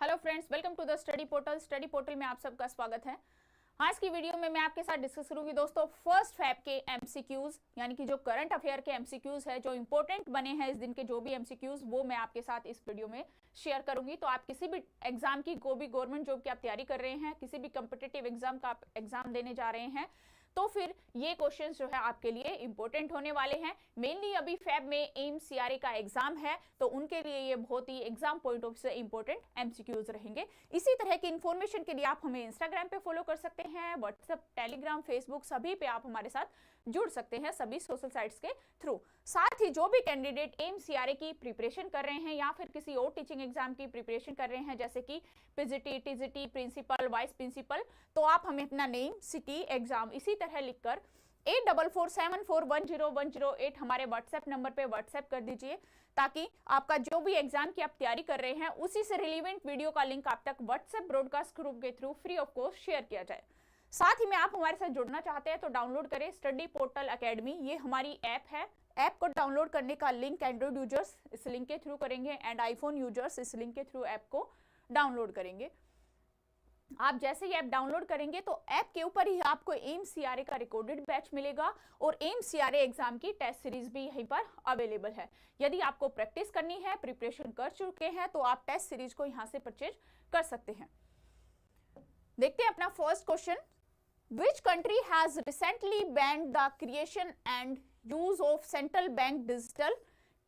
Hello friends, welcome to the study portal. Study portal में आप सबका स्वागत है। आज की वीडियो में मैं आपके साथ डिस्कस करूंगी दोस्तों फर्स्ट फैब के एमसीक्यूज, यानी कि जो करंट अफेयर के एमसीक्यूज है, जो इंपॉर्टेंट बने हैं इस दिन के जो भी एमसीक्यूज, वो मैं आपके साथ इस वीडियो में शेयर करूंगी। तो आप किसी भी एग्जाम की, कोई भी गवर्नमेंट जॉब की आप तैयारी कर रहे हैं, किसी भी कॉम्पिटिटिव एग्जाम का आप एग्जाम देने जा रहे हैं, तो फिर ये क्वेश्चंस जो है आपके लिए इंपॉर्टेंट होने वाले हैं। मेनली अभी फैब में एम्स सीआरए का एग्जाम है, तो उनके लिए ये बहुत ही एग्जाम पॉइंट ऑफ से इंपॉर्टेंट एमसीक्यूज रहेंगे। इसी तरह की इंफॉर्मेशन के लिए आप हमें इंस्टाग्राम पे फॉलो कर सकते हैं, व्हाट्सएप, टेलीग्राम, फेसबुक, सभी पे आप हमारे साथ जुड़ सकते हैं, सभी सोशल साइट्स के थ्रू। साथ ही जो भी कैंडिडेट एम्स सीआरए की प्रिपरेशन कर रहे हैं या फिर किसी और टीचिंग एग्जाम की प्रिपरेशन कर रहे हैं, जैसे कि PGT, TGT, principal, vice principal, तो आप हमें अपना नेम, सिटी, एग्जाम इसी तरह लिखकर 8447410108 हमारे व्हाट्सएप नंबर पे व्हाट्सएप कर दीजिए, ताकि आपका जो भी एग्जाम की आप तैयारी कर रहे हैं उसी से रिलेवेंट वीडियो का लिंक आप तक व्हाट्सएप ब्रॉडकास्ट ग्रुप के through free of cost share किया जाए। साथ ही में आप हमारे साथ जुड़ना चाहते हैं तो डाउनलोड करें स्टडी पोर्टल एकेडमी, ये हमारी ऐप है। ऐप को डाउनलोड करने का लिंक एंड्रॉइड यूजर्स इस लिंक के थ्रू करेंगे एंड आईफोन यूजर्स इस लिंक के थ्रू ऐप को डाउनलोड करेंगे। आप जैसे ही ऐप डाउनलोड करेंगे तो ऐप के ऊपर ही आपको एम्स सीआरए का रिकॉर्डेड बैच मिलेगा और एम्स सीआरए एग्जाम की टेस्ट सीरीज भी यहीं पर अवेलेबल है। यदि आपको प्रैक्टिस करनी है, प्रिपरेशन कर चुके हैं, तो आप टेस्ट सीरीज को यहां से परचेज कर सकते हैं। देखते हैं अपना first question. Which country has recently banned the creation and use of central bank digital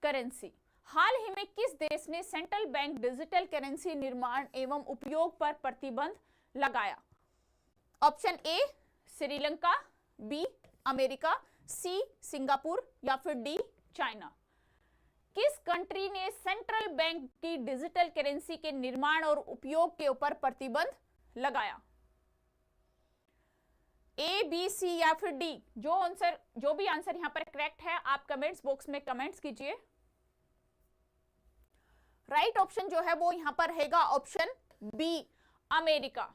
currency? हाल ही में किस देश ने सेंट्रल बैंक डिजिटल करेंसी निर्माण एवं उपयोग पर प्रतिबंध लगाया? Option A Sri Lanka, B America, C Singapore या फिर डी चाइना। किस कंट्री ने सेंट्रल बैंक की डिजिटल करेंसी के निर्माण और उपयोग के ऊपर प्रतिबंध लगाया? ए, बी, सी या फिर डी? जो भी आंसर यहां पर करेक्ट है आप कमेंट्स बॉक्स में कमेंट्स कीजिए। राइट ऑप्शन जो है वो यहां पर रहेगा ऑप्शन बी अमेरिका।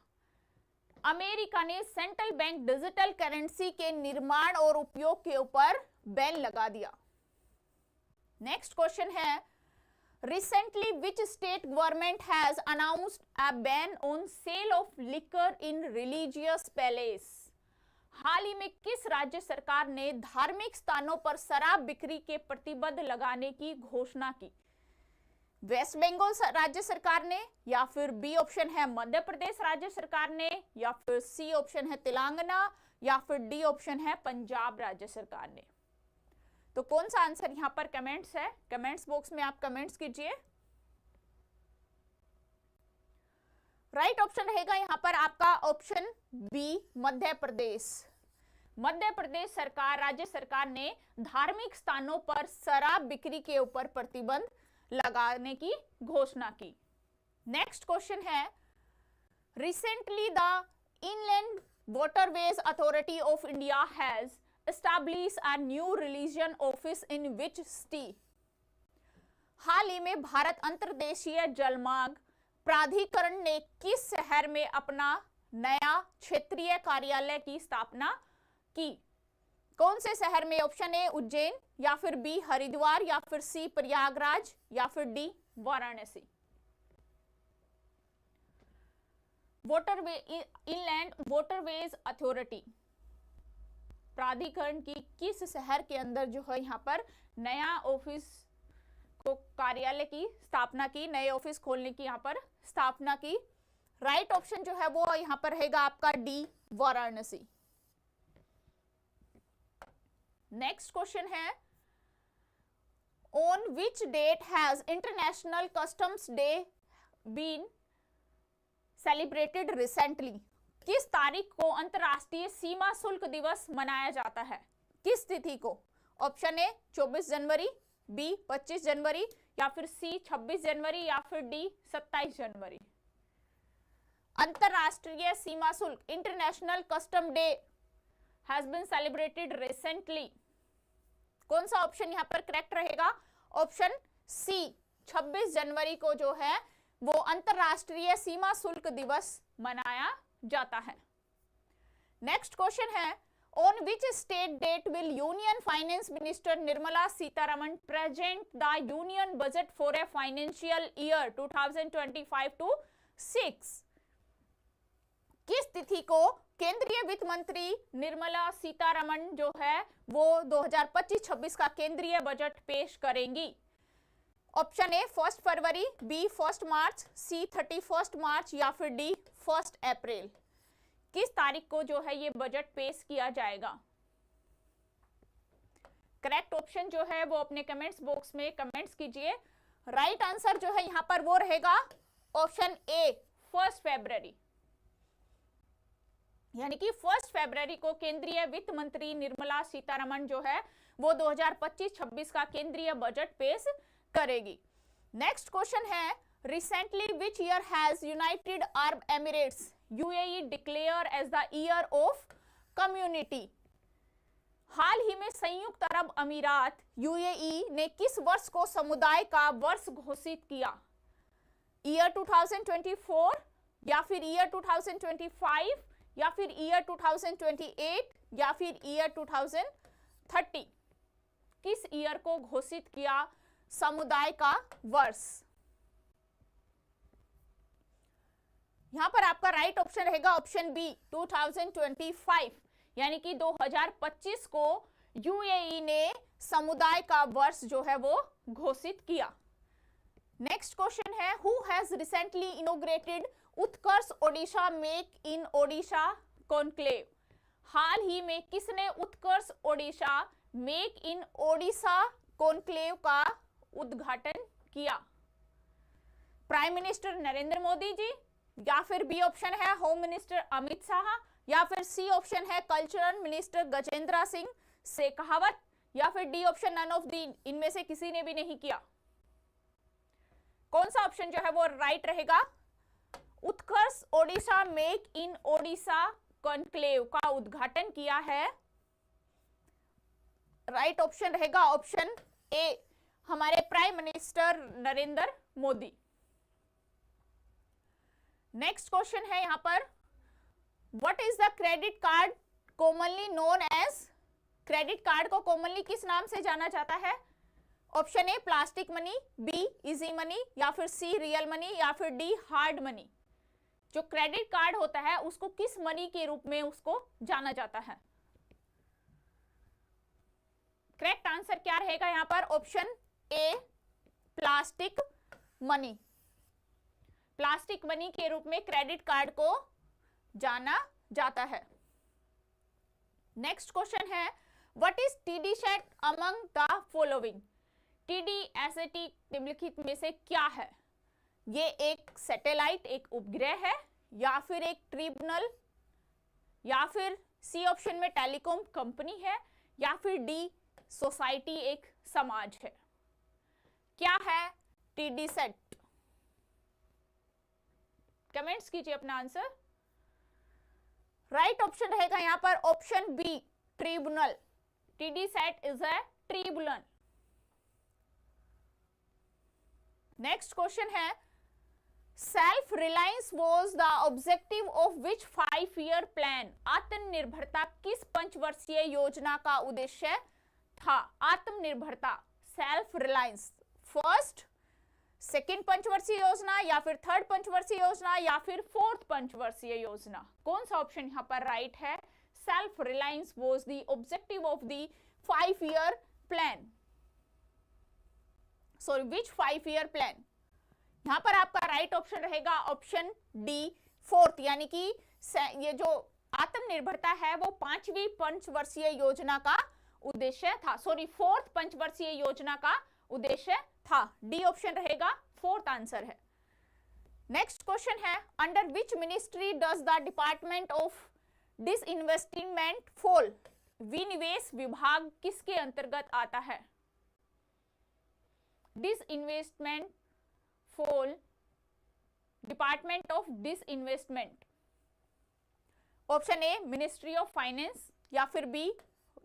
अमेरिका ने सेंट्रल बैंक डिजिटल करेंसी के निर्माण और उपयोग के ऊपर बैन लगा दिया। नेक्स्ट क्वेश्चन है, recently which state government has announced a ban on sale of liquor in religious palace? हाल ही में किस राज्य सरकार ने धार्मिक स्थानों पर शराब बिक्री के प्रतिबंध लगाने की घोषणा की? वेस्ट बंगाल राज्य सरकार ने, या फिर बी ऑप्शन है मध्य प्रदेश राज्य सरकार ने, या फिर सी ऑप्शन है तेलंगाना, या फिर डी ऑप्शन है पंजाब राज्य सरकार ने। तो कौन सा आंसर यहां पर कमेंट्स है? कमेंट्स बॉक्स में आप कमेंट्स कीजिए। राइट ऑप्शन रहेगा यहां पर आपका ऑप्शन बी मध्य प्रदेश। मध्य प्रदेश सरकार, राज्य सरकार ने धार्मिक स्थानों पर शराब बिक्री के ऊपर प्रतिबंध लगाने की घोषणा की। नेक्स्ट क्वेश्चन है, recently the inland waterways authority of India has established a new religion office in which city? हाल ही में भारत अंतर्देशीय जलमार्ग प्राधिकरण ने किस शहर में अपना नया क्षेत्रीय कार्यालय की स्थापना की? कौन से शहर में? ऑप्शन ए उज्जैन, या फिर बी हरिद्वार, या फिर सी प्रयागराज, या फिर D Varanasi. Inland waterways authority प्राधिकरण की किस शहर के अंदर जो है यहां पर नया ऑफिस को कार्यालय की स्थापना की, नए ऑफिस खोलने की यहां पर स्थापना की? राइट ऑप्शन जो है वो यहां पर रहेगा आपका डी वाराणसी। नेक्स्ट क्वेश्चन है, on which date has international customs day been celebrated recently? किस तारीख को अंतरराष्ट्रीय सीमा शुल्क दिवस मनाया जाता है? किस तिथि को? ऑप्शन ए 24 जनवरी, बी 25 जनवरी, या फिर सी 26 जनवरी, या फिर डी 27 जनवरी। अंतरराष्ट्रीय सीमा शुल्क international custom day has been celebrated recently. कौन सा ऑप्शन यहां पर करेक्ट रहेगा? ऑप्शन सी 26 जनवरी को जो है वो अंतरराष्ट्रीय सीमा शुल्क दिवस मनाया जाता है। नेक्स्ट क्वेश्चन है, on which state date will union finance minister Nirmala Sitharaman present the union budget for a financial year 2025 to 6 किस तिथि को केंद्रीय वित्त मंत्री निर्मला सीतारमण जो है वो 2025-26 का केंद्रीय बजट पेश करेंगी? ऑप्शन ए 1 फरवरी, बी 1 मार्च, सी 31 मार्च या फिर डी 1 अप्रैल। किस तारीख को जो है ये बजट पेश किया जाएगा? करेक्ट ऑप्शन जो है वो अपने कमेंट्स बॉक्स में कमेंट्स कीजिए। राइट आंसर जो है यहां पर वो रहेगा ऑप्शन ए 1 फरवरी, यानी कि 1 फरवरी को केंद्रीय वित्त मंत्री निर्मला सीतारमण जो है वो 2025-26 का केंद्रीय बजट पेश करेगी। नेक्स्ट क्वेश्चन है, recently which year has United Arab Emirates UAE declared as the year of community? हाल ही में संयुक्त अरब अमीरात यूएई ने किस वर्ष को समुदाय का वर्ष घोषित किया? ईयर 2024 या फिर ईयर 2025 या फिर ईयर 2028 या फिर ईयर 2030? किस ईयर को घोषित किया समुदाय का वर्ष? यहां पर आपका राइट ऑप्शन रहेगा ऑप्शन बी 2025, यानी कि 2025 को यूएई ने समुदाय का वर्ष जो है वो घोषित किया। नेक्स्ट क्वेश्चन है, who has recently inaugurated Utkarsh Odisha make in Odisha conclave? हाल ही में किसने Utkarsh Odisha make in Odisha conclave का उद्घाटन किया? प्राइम मिनिस्टर नरेंद्र मोदी जी, या फिर बी ऑप्शन है होम मिनिस्टर अमित शाह, या फिर सी ऑप्शन है कल्चरल मिनिस्टर गजेंद्र सिंह शेखावत, या फिर D option none of the, इनमें से किसी ने भी नहीं किया। कौन सा ऑप्शन जो है वो राइट रहेगा? Utkarsh Odisha make in Odisha conclave का उद्घाटन किया है। राइट ऑप्शन रहेगा ऑप्शन ए, हमारे prime minister Narendra Modi. Next question है यहां पर, what is the credit card commonly known as? Credit card को कॉमनली किस नाम से जाना जाता है? Option A plastic money, B easy money, या फिर सी रियल मनी, या फिर डी हार्ड मनी। जो क्रेडिट कार्ड होता है उसको किस मनी के रूप में उसको जाना जाता है? करेक्ट आंसर क्या रहेगा यहां पर? Option A plastic money. Plastic money के रूप में क्रेडिट कार्ड को जाना जाता है। नेक्स्ट क्वेश्चन है, what is TDSAT among the following? TDSAT निम्नलिखित में से क्या है? ये एक सैटेलाइट, एक उपग्रह है, या फिर एक ट्रिब्यूनल, या फिर सी ऑप्शन में टेलीकॉम कंपनी है, या फिर डी सोसाइटी एक समाज है। क्या है टीडीसैट? कमेंट्स कीजिए अपना आंसर। राइट ऑप्शन रहेगा यहां पर option B tribunal. TDSAT is a tribunal. Next question है, self reliance was the objective of which 5-year plan? आत्मनिर्भरता किस पंचवर्षीय योजना का उद्देश्य था? आत्मनिर्भरता, सेल्फ रिलायंस, फर्स्ट, सेकेंड पंचवर्षीय योजना, या फिर थर्ड पंचवर्षीय योजना, या फिर फोर्थ पंचवर्षीय योजना? कौन सा ऑप्शन यहां पर राइट है? Self reliance was the objective of the 5-year plan. Sorry, which 5-year plan? यहां पर आपका राइट ऑप्शन रहेगा ऑप्शन डी फोर्थ, यानी कि ये जो आत्मनिर्भरता है वो 5वीं पंचवर्षीय योजना का उद्देश्य था। सॉरी, फोर्थ पंचवर्षीय योजना का उद्देश्य था। डी ऑप्शन रहेगा फोर्थ आंसर है। नेक्स्ट क्वेश्चन है, under which ministry does the department of disinvestment fall? विनिवेश विभाग किसके अंतर्गत आता है? Disinvestment fall, department of disinvestment. Option A ministry of finance, या फिर B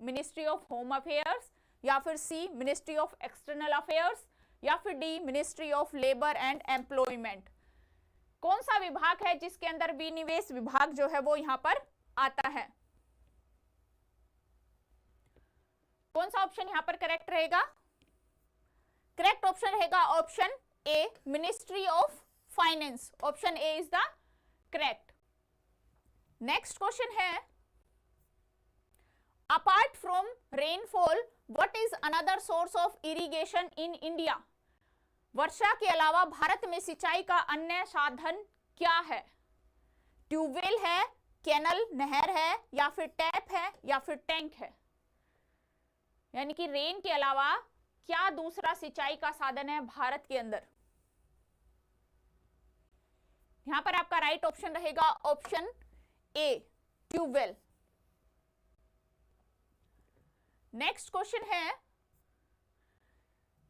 ministry of home affairs, या फिर C ministry of external affairs, या फिर D ministry of labour and employment. कौन सा विभाग है जिसके अंदर विनिवेश विभाग जो है वो यहां पर आता है? कौन सा ऑप्शन यहां पर करेक्ट रहेगा? करेक्ट ऑप्शन रहेगा option A ministry of finance. Option A is the correct. Next question है, apart from rainfall what is another source of irrigation in India? वर्षा के अलावा भारत में सिंचाई का अन्य साधन क्या है? ट्यूबवेल है, कैनल नहर है, या फिर टैप है, या फिर टैंक है? यानी कि रेन के अलावा क्या दूसरा सिंचाई का साधन है भारत के अंदर? यहां पर आपका राइट ऑप्शन रहेगा option A, tubewell. Next question है,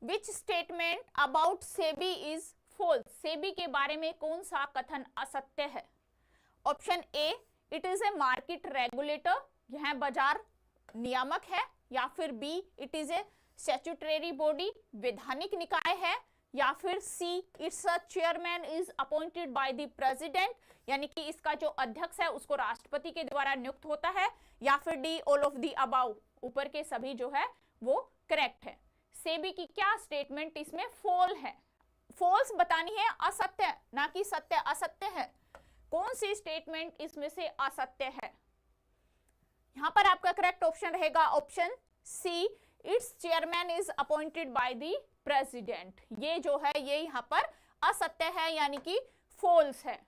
which statement about SEBI is false? SEBI के बारे में कौन सा कथन असत्य है? Option A, it is a market regulator, यह बाजार नियामक है, या फिर B, it is a statutory body, वैधानिक निकाय है, या फिर C, it's a chairman is appointed by the president, यानी कि इसका जो अध्यक्ष है उसको राष्ट्रपति के द्वारा नियुक्त होता है, या फिर D, all of the above, ऊपर के सभी जो है वो करेक्ट है। सेबी की क्या स्टेटमेंट इसमें फॉल है? फॉल्स बतानी है, असत्य ना कि सत्य। असत्य है, कौन सी स्टेटमेंट इसमें से असत्य है? यहां पर आपका करेक्ट ऑप्शन रहेगा option C, it's chairman is appointed by the president. ये जो है ये यहां पर असत्य है, यानी कि फॉल्स है।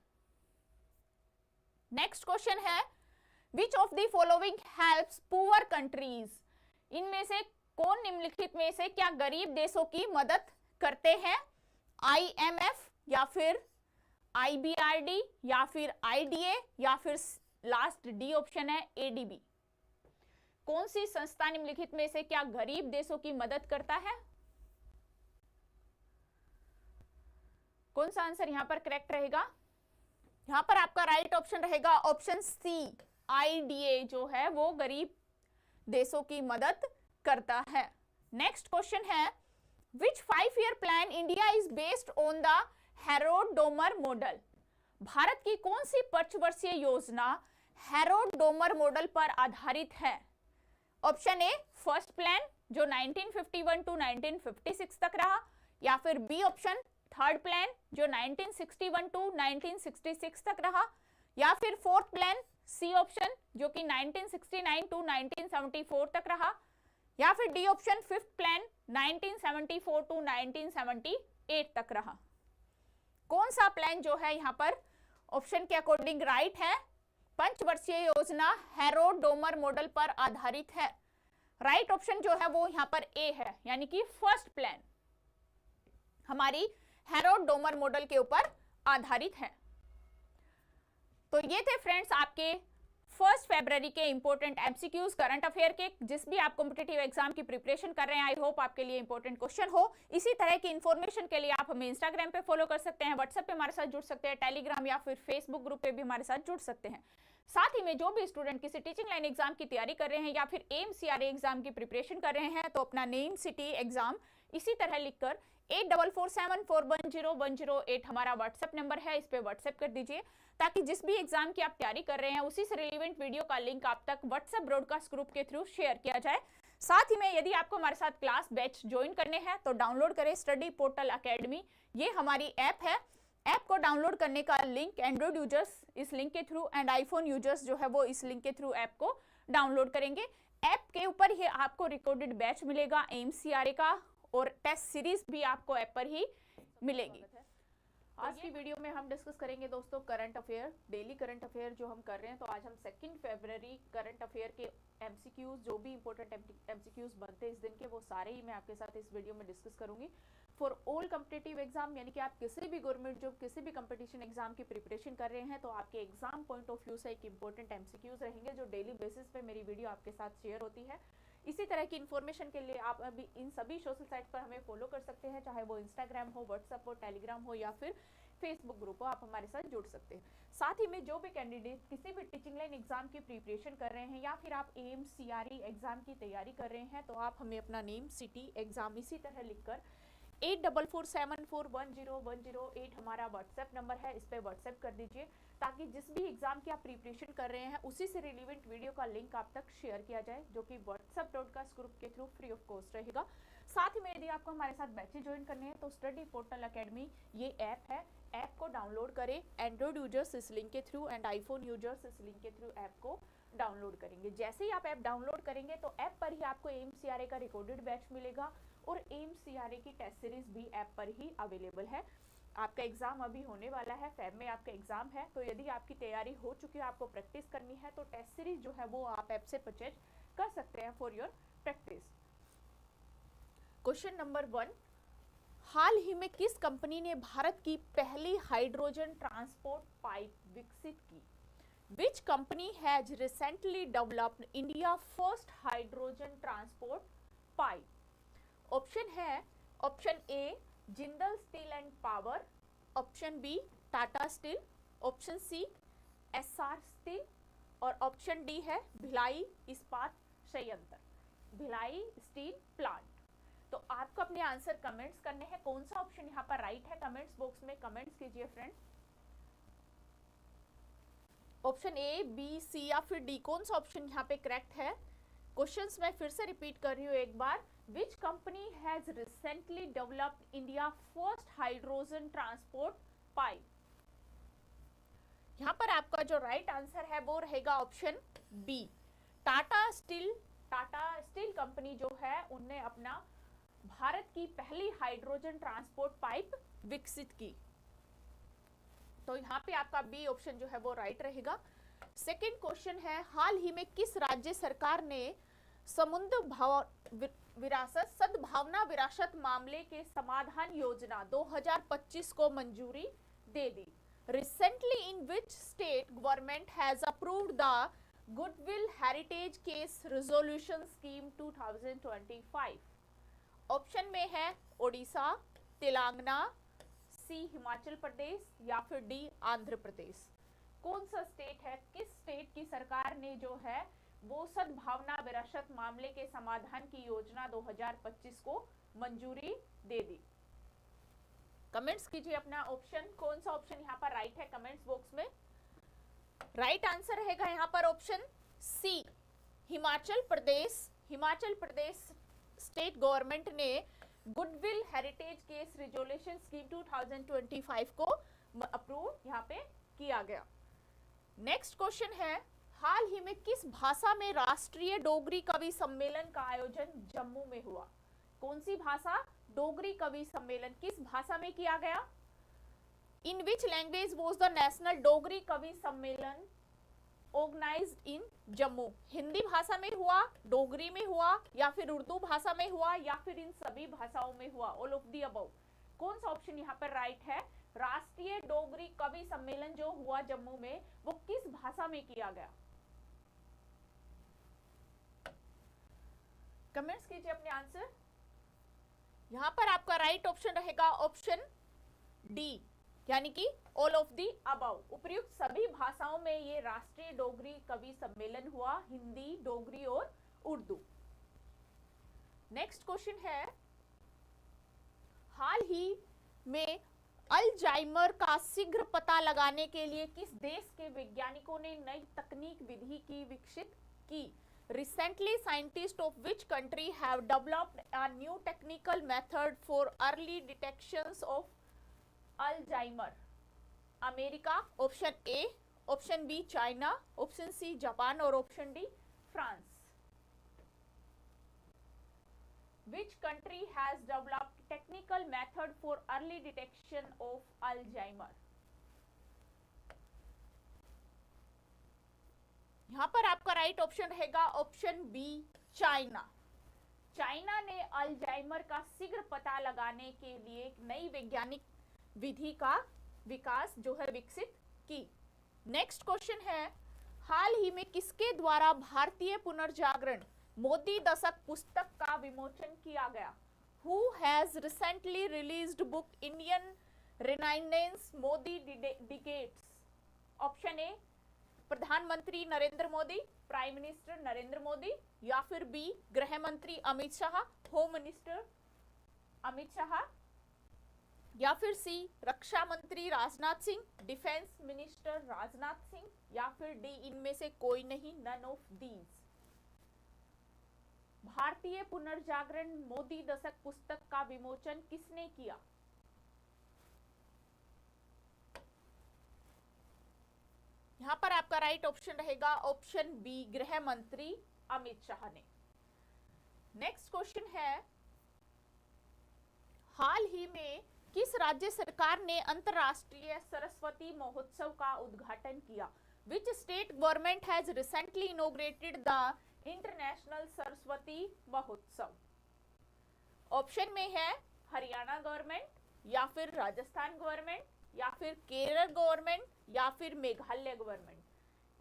नेक्स्ट क्वेश्चन है, विच of the following helps poor countries? इनमें से कौन निम्नलिखित में से क्या गरीब देशों की मदद करते हैं? IMF, या फिर IBRD, या फिर IDA, या फिर लास्ट डी ऑप्शन है ADB? कौन सी संस्था निम्नलिखित में से क्या गरीब देशों की मदद करता है? कौन सा आंसर यहां पर करेक्ट रहेगा? यहां पर आपका राइट ऑप्शन रहेगा ऑप्शन सी, IDA जो है वो गरीब देशों की मदद करता है। नेक्स्ट क्वेश्चन है, विच 5-year plan India is based on the Herod-Domar model? Bharat की कौन सी पंचवर्षीय योजना हेरोड-डोमर मॉडल पर आधारित है? ऑप्शन ए, फर्स्ट प्लान जो 1951 टू 1956 तक रहा, या फिर बी ऑप्शन थर्ड प्लान जो 1961 टू 1966 तक रहा, या फिर फोर्थ प्लान सी ऑप्शन जो कि 1969 टू 1974 तक रहा, या फिर D option fifth plan 1974 to 1978 तक रहा? कौन सा प्लान जो है यहाँ पर ऑप्शन के अकॉर्डिंग राइट है? पंचवर्षीय योजना हेरोड-डोमर मॉडल पर आधारित है। राइट ऑप्शन जो है वो यहाँ पर ए है, यानी कि फर्स्ट प्लान हमारी हेरोड-डोमर मॉडल के ऊपर आधारित है। तो ये थे फ्रेंड्स आपके 1 फरवरी के इंपॉर्टेंट एमसीक्यूज करंट अफेयर के। जिस भी आप कॉम्पिटिटिव एग्जाम की प्रिपरेशन कर रहे हैं, आई होप आपके लिए इंपॉर्टेंट क्वेश्चन हो। इसी तरह की इन्फॉर्मेशन के लिए आप हमें इंस्टाग्राम पे फॉलो कर सकते हैं, व्हाट्सएप पे हमारे साथ जुड़ सकते हैं, टेलीग्राम या फिर फेसबुक ग्रुप पे भी हमारे साथ जुड़ सकते हैं। साथ ही में जो भी स्टूडेंट किसी टीचिंग लाइन एग्जाम की तैयारी कर रहे हैं या फिर AIMS-CRA एग्जाम की प्रिपरेशन कर रहे हैं, तो अपना नेम, सिटी, एग्जाम इसी तरह लिखकर 8447410108 हमारा व्हाट्सएप नंबर है, इस पे व्हाट्सएप कर दीजिए, ताकि जिस भी एग्जाम की आप तैयारी कर रहे हैं उसी से रिलेवेंट वीडियो का लिंक आप तक व्हाट्सएप ब्रॉडकास्ट ग्रुप के थ्रू शेयर किया जाए। साथ ही में यदि आपको हमारे साथ क्लास बैच ज्वाइन करने हैं तो डाउनलोड करें स्टडी पोर्टल अकेडमी, ये हमारी ऐप है। ऐप को डाउनलोड करने का लिंक एंड्रॉइड यूजर्स इस लिंक के थ्रू एंड आईफोन यूजर्स जो है वो इस लिंक के थ्रू ऐप को डाउनलोड करेंगे। ऐप के ऊपर ही आपको रिकॉर्डेड बैच मिलेगा AIMS-CRA का, और टेस्ट सीरीज भी आपको ऐप पर ही मिलेगी। आज की वीडियो में हम डिस्कस करेंगे दोस्तों current affair, daily current affair जो हम कर रहे हैं। तो आज हम 2 फरवरी करंट अफेयर के एमसीक्यूज, जो भी इंपॉर्टेंट एमसीक्यूज बनते हैं इस दिन के, वो सारे ही मैं आपके साथ इस वीडियो में डिस्कस करूंगी। फॉर ऑल कॉम्पिटिटिव एग्जाम, यानी कि आप किसी भी गवर्नमेंट जॉब, किसी भी कंपटीशन एग्जाम की प्रिपरेशन कर रहे हैं, तो आपके एग्जाम पॉइंट ऑफ व्यू से एक इंपॉर्टेंट एमसीक्यूज रहेंगे जो डेली बेसिस पे मेरी वीडियो आपके साथ शेयर होती है। इसी तरह की इन्फॉर्मेशन के लिए आप अभी इन सभी सोशल साइट पर हमें फॉलो कर सकते हैं, चाहे वो इंस्टाग्राम हो, व्हाट्सएप हो, टेलीग्राम हो या फिर फेसबुक ग्रुप हो, आप हमारे साथ जुड़ सकते हैं। साथ ही में जो भी कैंडिडेट किसी भी टीचिंग लाइन एग्जाम की प्रिपरेशन कर रहे हैं या फिर आप AIMS-CRA एग्जाम की तैयारी कर रहे हैं, तो आप हमें अपना नेम, सिटी, एग्जाम इसी तरह लिखकर 8447410108 हमारा व्हाट्सएप नंबर है, इस पे व्हाट्सएप कर दीजिए, ताकि जिस भी एग्जाम की आप प्रिपरेशन कर रहे हैं उसी से रिलेवेंट वीडियो का लिंक आप तक शेयर किया जाए, जो कि व्हाट्सएप ब्रॉडकास्ट ग्रुप के थ्रू फ्री ऑफ कॉस्ट रहेगा। साथ ही में यदि आपको हमारे साथ बैचेज ज्वाइन करने हैं तो स्टडी पोर्टल अकेडमी ये ऐप है, ऐप को डाउनलोड करें। एंड्रॉइड यूजर्स इस लिंक के थ्रू एंड आईफोन यूजर्स इस लिंक के थ्रू ऐप को डाउनलोड करेंगे। जैसे ही आप ऐप डाउनलोड करेंगे तो ऐप पर ही आपको AIMS-CRA का रिकॉर्डेड बैच मिलेगा और AIMS-CRA की टेस्ट सीरीज भी ऐप पर ही अवेलेबल है। आपका एग्जाम अभी होने वाला है, फेब में आपका एग्जाम है, तो यदि आपकी तैयारी हो चुकी है, आपको प्रैक्टिस करनी है, तो टेस्ट सीरीज जो है वो आप ऐप से परचेज कर सकते हैं for your practice. Question number 1, हाल ही में किस कंपनी ने भारत की पहली हाइड्रोजन ट्रांसपोर्ट पाइप विकसित की? Which company has recently developed India first hydrogen transport pipe? Option है, option A Jindal steel and power, option B Tata steel, option C Essar steel और ऑप्शन डी है भिलाई इस्पात संयंत्र, भिलाई स्टील प्लांट। तो आपको अपने आंसर कमेंट्स करने हैं। कौन सा ऑप्शन यहाँ पर राइट है कमेंट्स बॉक्स में कमेंट्स कीजिए friends. Option A, B, C या फिर डी, कौन सा ऑप्शन यहाँ पे करेक्ट है? क्वेश्चंस मैं फिर से रिपीट कर रही हूँ एक बार। Which company has recently developed India first hydrogen transport pipe? यहाँ पर आपका जो राइट आंसर है वो रहेगा option B, Tata steel. Tata steel company जो है उनने अपना भारत की पहली हाइड्रोजन ट्रांसपोर्ट पाइप विकसित की। तो यहाँ पे आपका बी ऑप्शन जो है वो राइट रहेगा। सेकंड क्वेश्चन है, हाल ही में किस राज्य सरकार ने समुद्र विरासत सद्भावना विरासत मामले के समाधान योजना 2025 को मंजूरी दे दी? Recently, in which state government has approved the Goodwill Heritage Case Resolution Scheme 2025? Option में है ओडिशा, तेलंगाना, सी हिमाचल प्रदेश या फिर डी आंध्र प्रदेश। कौन सा स्टेट है, किस स्टेट की सरकार ने जो है वो सद्भावना विरासत मामले के समाधान की योजना 2025 को मंजूरी दे दी? कमेंट्स कीजिए अपना ऑप्शन, कौन सा ऑप्शन यहाँ पर राइट है कमेंट्स बॉक्स में। राइट आंसर रहेगा यहाँ पर ऑप्शन सी, हिमाचल प्रदेश। हिमाचल प्रदेश स्टेट गवर्नमेंट ने goodwill heritage case resolution scheme 2025 को अप्रूव यहाँ पे किया गया। नेक्स्ट क्वेश्चन है, हाल ही में किस भाषा में राष्ट्रीय डोगरी कवि सम्मेलन का आयोजन जम्मू में हुआ? कौन सी भाषा? डोगरी कवि सम्मेलन किस भाषा में किया गया? In which language was the national Dogri kavi sammelan organised इन जम्मू? हिंदी भाषा में हुआ, डोगरी में हुआ या फिर उर्दू भाषा में हुआ या फिर इन सभी भाषाओं में हुआ? All of the above. कौन सा ऑप्शन यहाँ पर राइट है? राष्ट्रीय डोगरी कवि सम्मेलन जो हुआ जम्मू में वो किस भाषा में किया गया? कमेंट्स कीजिए अपने आंसर। यहां पर आपका राइट ऑप्शन रहेगा ऑप्शन डी, यानी कि ऑल ऑफ दी अबव। उपयुक्त सभी भाषाओं में ये राष्ट्रीय डोगरी कवि सम्मेलन हुआ, हिंदी, डोगरी और उर्दू। नेक्स्ट क्वेश्चन है, हाल ही में अल्जाइमर का शीघ्र पता लगाने के लिए किस देश के वैज्ञानिकों ने नई तकनीक विधि की विकसित की? Recently, scientists of which country have developed a new technical method for early detections of Alzheimer? America, option A, option B China, option C Japan और option D France. Which country has developed technical method for early detection of Alzheimer? यहां पर आपका right option रहेगा option B China. China ने Alzheimer का शीघ्र पता लगाने के लिए एक नई वैज्ञानिक विधि का विकास जो है विकसित की। नेक्स्ट क्वेश्चन है, हाल ही में किसके द्वारा भारतीय पुनर्जागरण मोदी दशक पुस्तक का विमोचन किया गया? Who has recently released book Indian Renaissance Modi Decades? Option A प्रधानमंत्री नरेंद्र मोदी, प्राइम मिनिस्टर नरेंद्र मोदी या फिर बी गृह मंत्री अमित शाह, होम मिनिस्टर अमित शाह या फिर सी रक्षा मंत्री राजनाथ सिंह, डिफेंस मिनिस्टर राजनाथ सिंह या फिर डी इनमें से कोई नहीं, नन ऑफ दीज। भारतीय पुनर्जागरण मोदी दशक पुस्तक का विमोचन किसने किया? यहां पर आपका राइट ऑप्शन रहेगा ऑप्शन बी, गृह मंत्री अमित शाह ने। नेक्स्ट क्वेश्चन है, हाल ही में किस राज्य सरकार ने अंतरराष्ट्रीय सरस्वती महोत्सव का उद्घाटन किया? Which state government has recently inaugurated the International Saraswati महोत्सव? ऑप्शन में है हरियाणा गवर्नमेंट, या फिर राजस्थान गवर्नमेंट, या फिर केरल गवर्नमेंट, या फिर मेघालय गवर्नमेंट।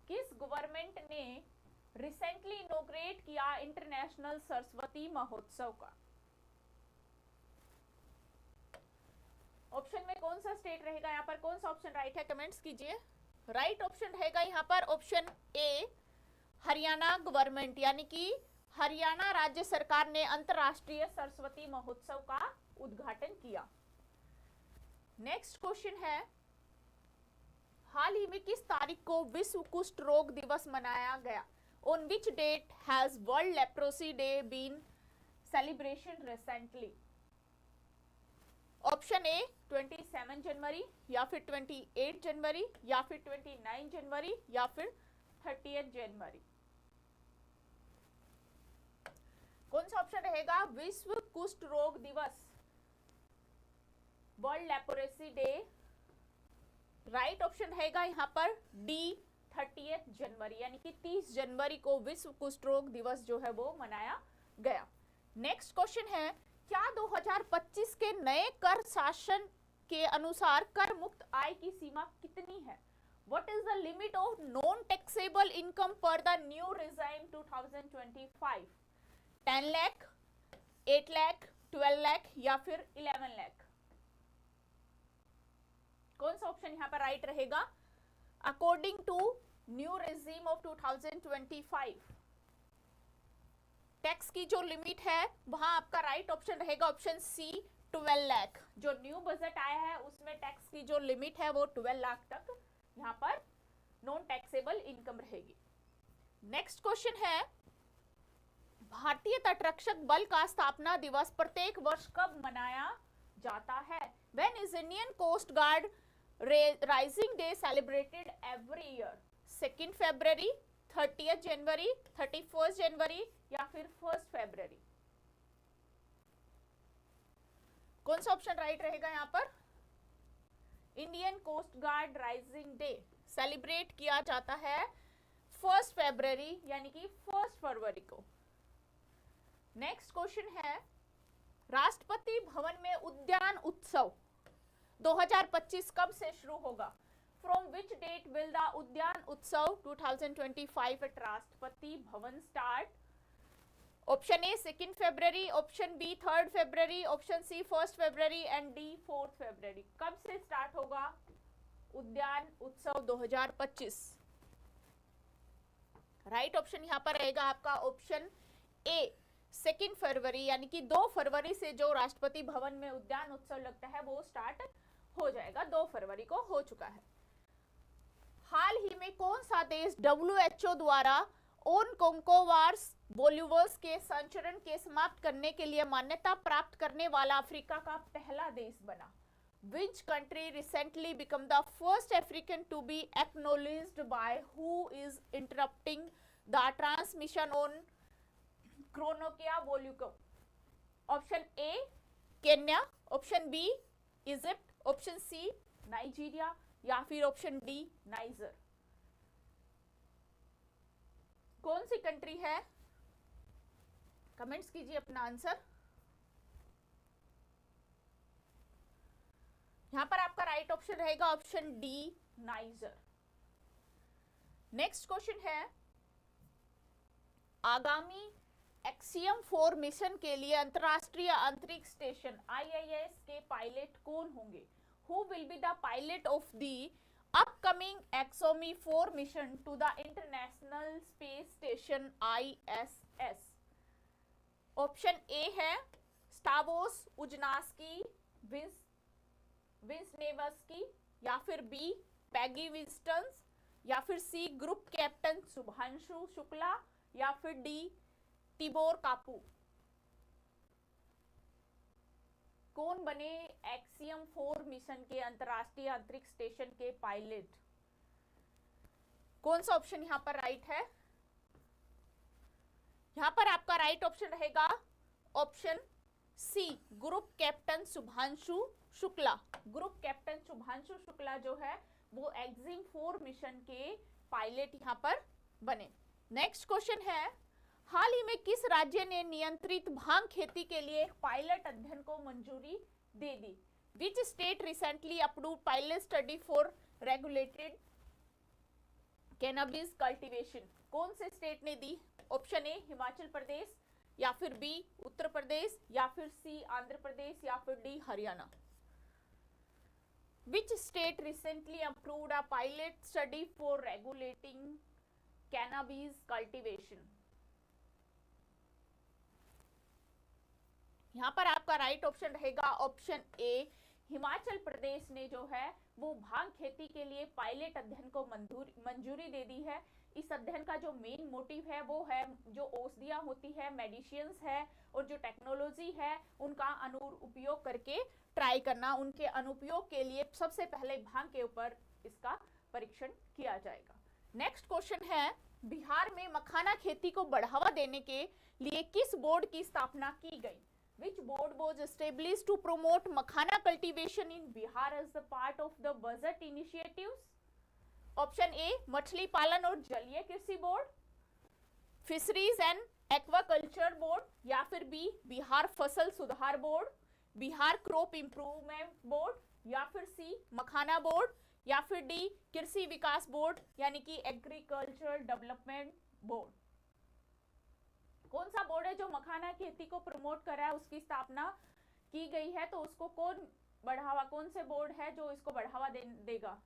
किस गवर्नमेंट ने रिसेंटली इनोग्रेट किया इंटरनेशनल सरस्वती महोत्सव का? ऑप्शन में कौन सा स्टेट रहेगा? यहाँ पर कौन सा ऑप्शन राइट है, कमेंट्स कीजिए। राइट ऑप्शन रहेगा यहाँ पर ऑप्शन ए, हरियाणा गवर्नमेंट, यानी कि हरियाणा राज्य सरकार ने अंतरराष्ट्रीय सरस्वती महोत्सव का उद्घाटन किया। नेक्स्ट क्वेश्चन है, हाल ही में किस तारीख को विश्व कुष्ठ रोग दिवस मनाया गया? On which date has world leprosy day been celebration recently? Option A 27 जनवरी, या फिर 28 जनवरी, या फिर 29 जनवरी, या फिर 30 जनवरी। कौन सा ऑप्शन रहेगा? विश्व कुष्ठ रोग दिवस, world leprosy day. Right option रहेगा यहाँ पर डी, 30 जनवरी, यानी कि 30 जनवरी को विश्व कुष्ठ रोग दिवस जो है वो मनाया गया। नेक्स्ट क्वेश्चन है, क्या 2025 के नए कर शासन के अनुसार कर मुक्त आय की सीमा कितनी है? What is the limit of non-taxable income per the new regime 2025? 10 lakh, 8 lakh, 12 lakh, या फिर 11 लाख? कौन सा ऑप्शन यहाँ पर राइट रहेगा? According to new regime of 2025 tax की जो लिमिट है वहां आपका राइट ऑप्शन रहेगा ऑप्शन सी, 12 लाख। जो न्यू बजट आया है उसमें टैक्स की जो लिमिट है वो 12 लाख तक यहाँ पर नॉन टैक्सेबल इनकम रहेगी। नेक्स्ट क्वेश्चन है, भारतीय तटरक्षक बल का स्थापना दिवस प्रत्येक वर्ष कब मनाया जाता है? When is Indian Coast Guard Rising Day celebrated every year? 2 फरवरी, 30 जनवरी, 31 जनवरी, या फिर 1 फरवरी? कौन सा ऑप्शन राइट रहेगा यहाँ पर? Indian coast guard rising day celebrate किया जाता है 1 फरवरी, यानी कि 1 फरवरी को। नेक्स्ट क्वेश्चन है, राष्ट्रपति भवन में उद्यान उत्सव 2025 कब से शुरू होगा? From which date will the उद्यान उत्सव 2025 at Rashtrapati Bhavan start? Option A 2 फरवरी, ऑप्शन बी 3 फरवरी, ऑप्शन सी 1 फरवरी एंड डी 4 फरवरी। कब से स्टार्ट होगा उद्यान उत्सव 2025? राइट ऑप्शन यहाँ पर रहेगा आपका ऑप्शन ए 2 फरवरी, यानी कि 2 फरवरी से जो राष्ट्रपति भवन में उद्यान उत्सव लगता है वो स्टार्ट हो जाएगा, 2 फरवरी को हो चुका है। हाल ही में कौन सा देश WHO द्वारा ओनकोंकोवार्स बोल्यूवर्स के संचरण के समाप्त करने के लिए मान्यता प्राप्त करने वाला अफ्रीका का पहला देश बना? Which country recently became the first African to be acknowledged by who is interrupting the transmission on Chronokia bolluco? Option A Kenya, option B Egypt, option C Nigeria, या फिर ऑप्शन डी नाइजर? कौन सी country है? Comments कीजिए अपना answer. यहां पर आपका right option रहेगा option D niger. Next question है, आगामी एक्सियम 4 मिशन के लिए अंतरराष्ट्रीय अंतरिक्ष स्टेशन IIS के पायलट कौन होंगे? Who will be the pilot of the upcoming Axiomi 4 mission to the International Space Station ISS? Option A है स्टावोस उजनास्की विंसनेवस्की, या फिर बी पैगी विंस्टन्स, या फिर C group captain Shubhanshu Shukla, या फिर डी तिबोर कापू? कौन बने एक्सियम 4 मिशन के अंतरराष्ट्रीय अंतरिक्ष स्टेशन के पायलट? कौन सा ऑप्शन यहाँ पर राइट है? यहाँ पर आपका राइट ऑप्शन रहेगा option C, group captain Shubhanshu Shukla. Group captain Shubhanshu Shukla जो है वो एक्जिम 4 मिशन के पायलट यहाँ पर बने। नेक्स्ट क्वेश्चन है, हाल ही में किस राज्य ने नियंत्रित भांग खेती के लिए पायलट अध्ययन को मंजूरी दे दी? Which state recently approved pilot study for regulated cannabis cultivation? कौन से स्टेट ने दी? ऑप्शन ए हिमाचल प्रदेश, या फिर बी उत्तर प्रदेश, या फिर सी आंध्र प्रदेश, या फिर D Haryana. Which state recently approved a pilot study for regulating cannabis cultivation? यहाँ पर आपका राइट ऑप्शन रहेगा ऑप्शन ए, हिमाचल प्रदेश ने जो है वो भांग खेती के लिए पायलट अध्ययन को मंजूरी दे दी है। इस अध्ययन का जो मेन मोटिव है वो है जो औषधियां होती है, मेडिसिन्स है और जो टेक्नोलॉजी है उनका अनुपयोग करके ट्राई करना। उनके अनुपयोग के लिए सबसे पहले भांग के ऊपर इसका परीक्षण किया जाएगा। नेक्स्ट क्वेश्चन है, बिहार में मखाना खेती को बढ़ावा देने के लिए किस बोर्ड की स्थापना की गई? Which board was established to promote makhana cultivation in Bihar as the part of the budget initiatives? Option A, मछली पालन और जलीय कृषि board, fisheries and aquaculture board, या फिर बी बिहार फसल सुधार board, Bihar crop improvement board, या फिर सी मखाना बोर्ड, या फिर डी कृषि विकास बोर्ड यानी कि एग्रीकल्चरल डेवलपमेंट बोर्ड। कौन सा बोर्ड है जो मखाना खेती को प्रमोट कर रहा है, उसकी स्थापना की गई है, तो उसको कौन से बोर्ड है जो इसको बढ़ावा देगा?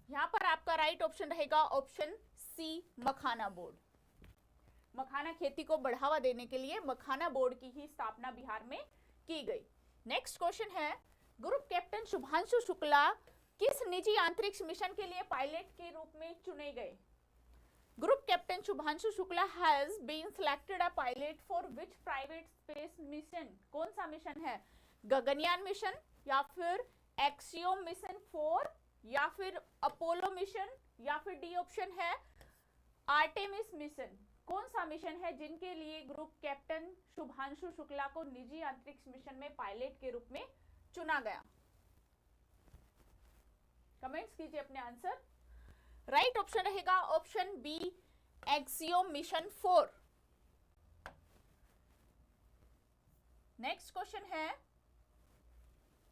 यहाँ पर आपका राइट ऑप्शन रहेगा ऑप्शन सी मखाना बोर्ड। मखाना खेती को बढ़ावा देने के लिए मखाना बोर्ड की ही स्थापना बिहार में की गई। नेक्स्ट क्वेश्चन है, ग्रुप कैप्टन शुभांशु शुक्ला किस निजी अंतरिक्ष मिशन के लिए पायलट के रूप में चुने गए? Group Captain Shubhanshu Shukla has been selected a pilot for which private space mission? कौन सा मिशन है? गगनयान मिशन, या फिर एक्सियोम मिशन 4, या फिर अपोलो मिशन, या फिर डी ऑप्शन है आर्टेमिस मिशन। कौन सा मिशन है जिनके लिए ग्रुप कैप्टन शुभांशु शुक्ला को निजी अंतरिक्ष मिशन में पायलट के रूप में चुना गया? कमेंट्स कीजिए अपने आंसर। राइट ऑप्शन रहेगा option B Axiom mission 4। Next question है,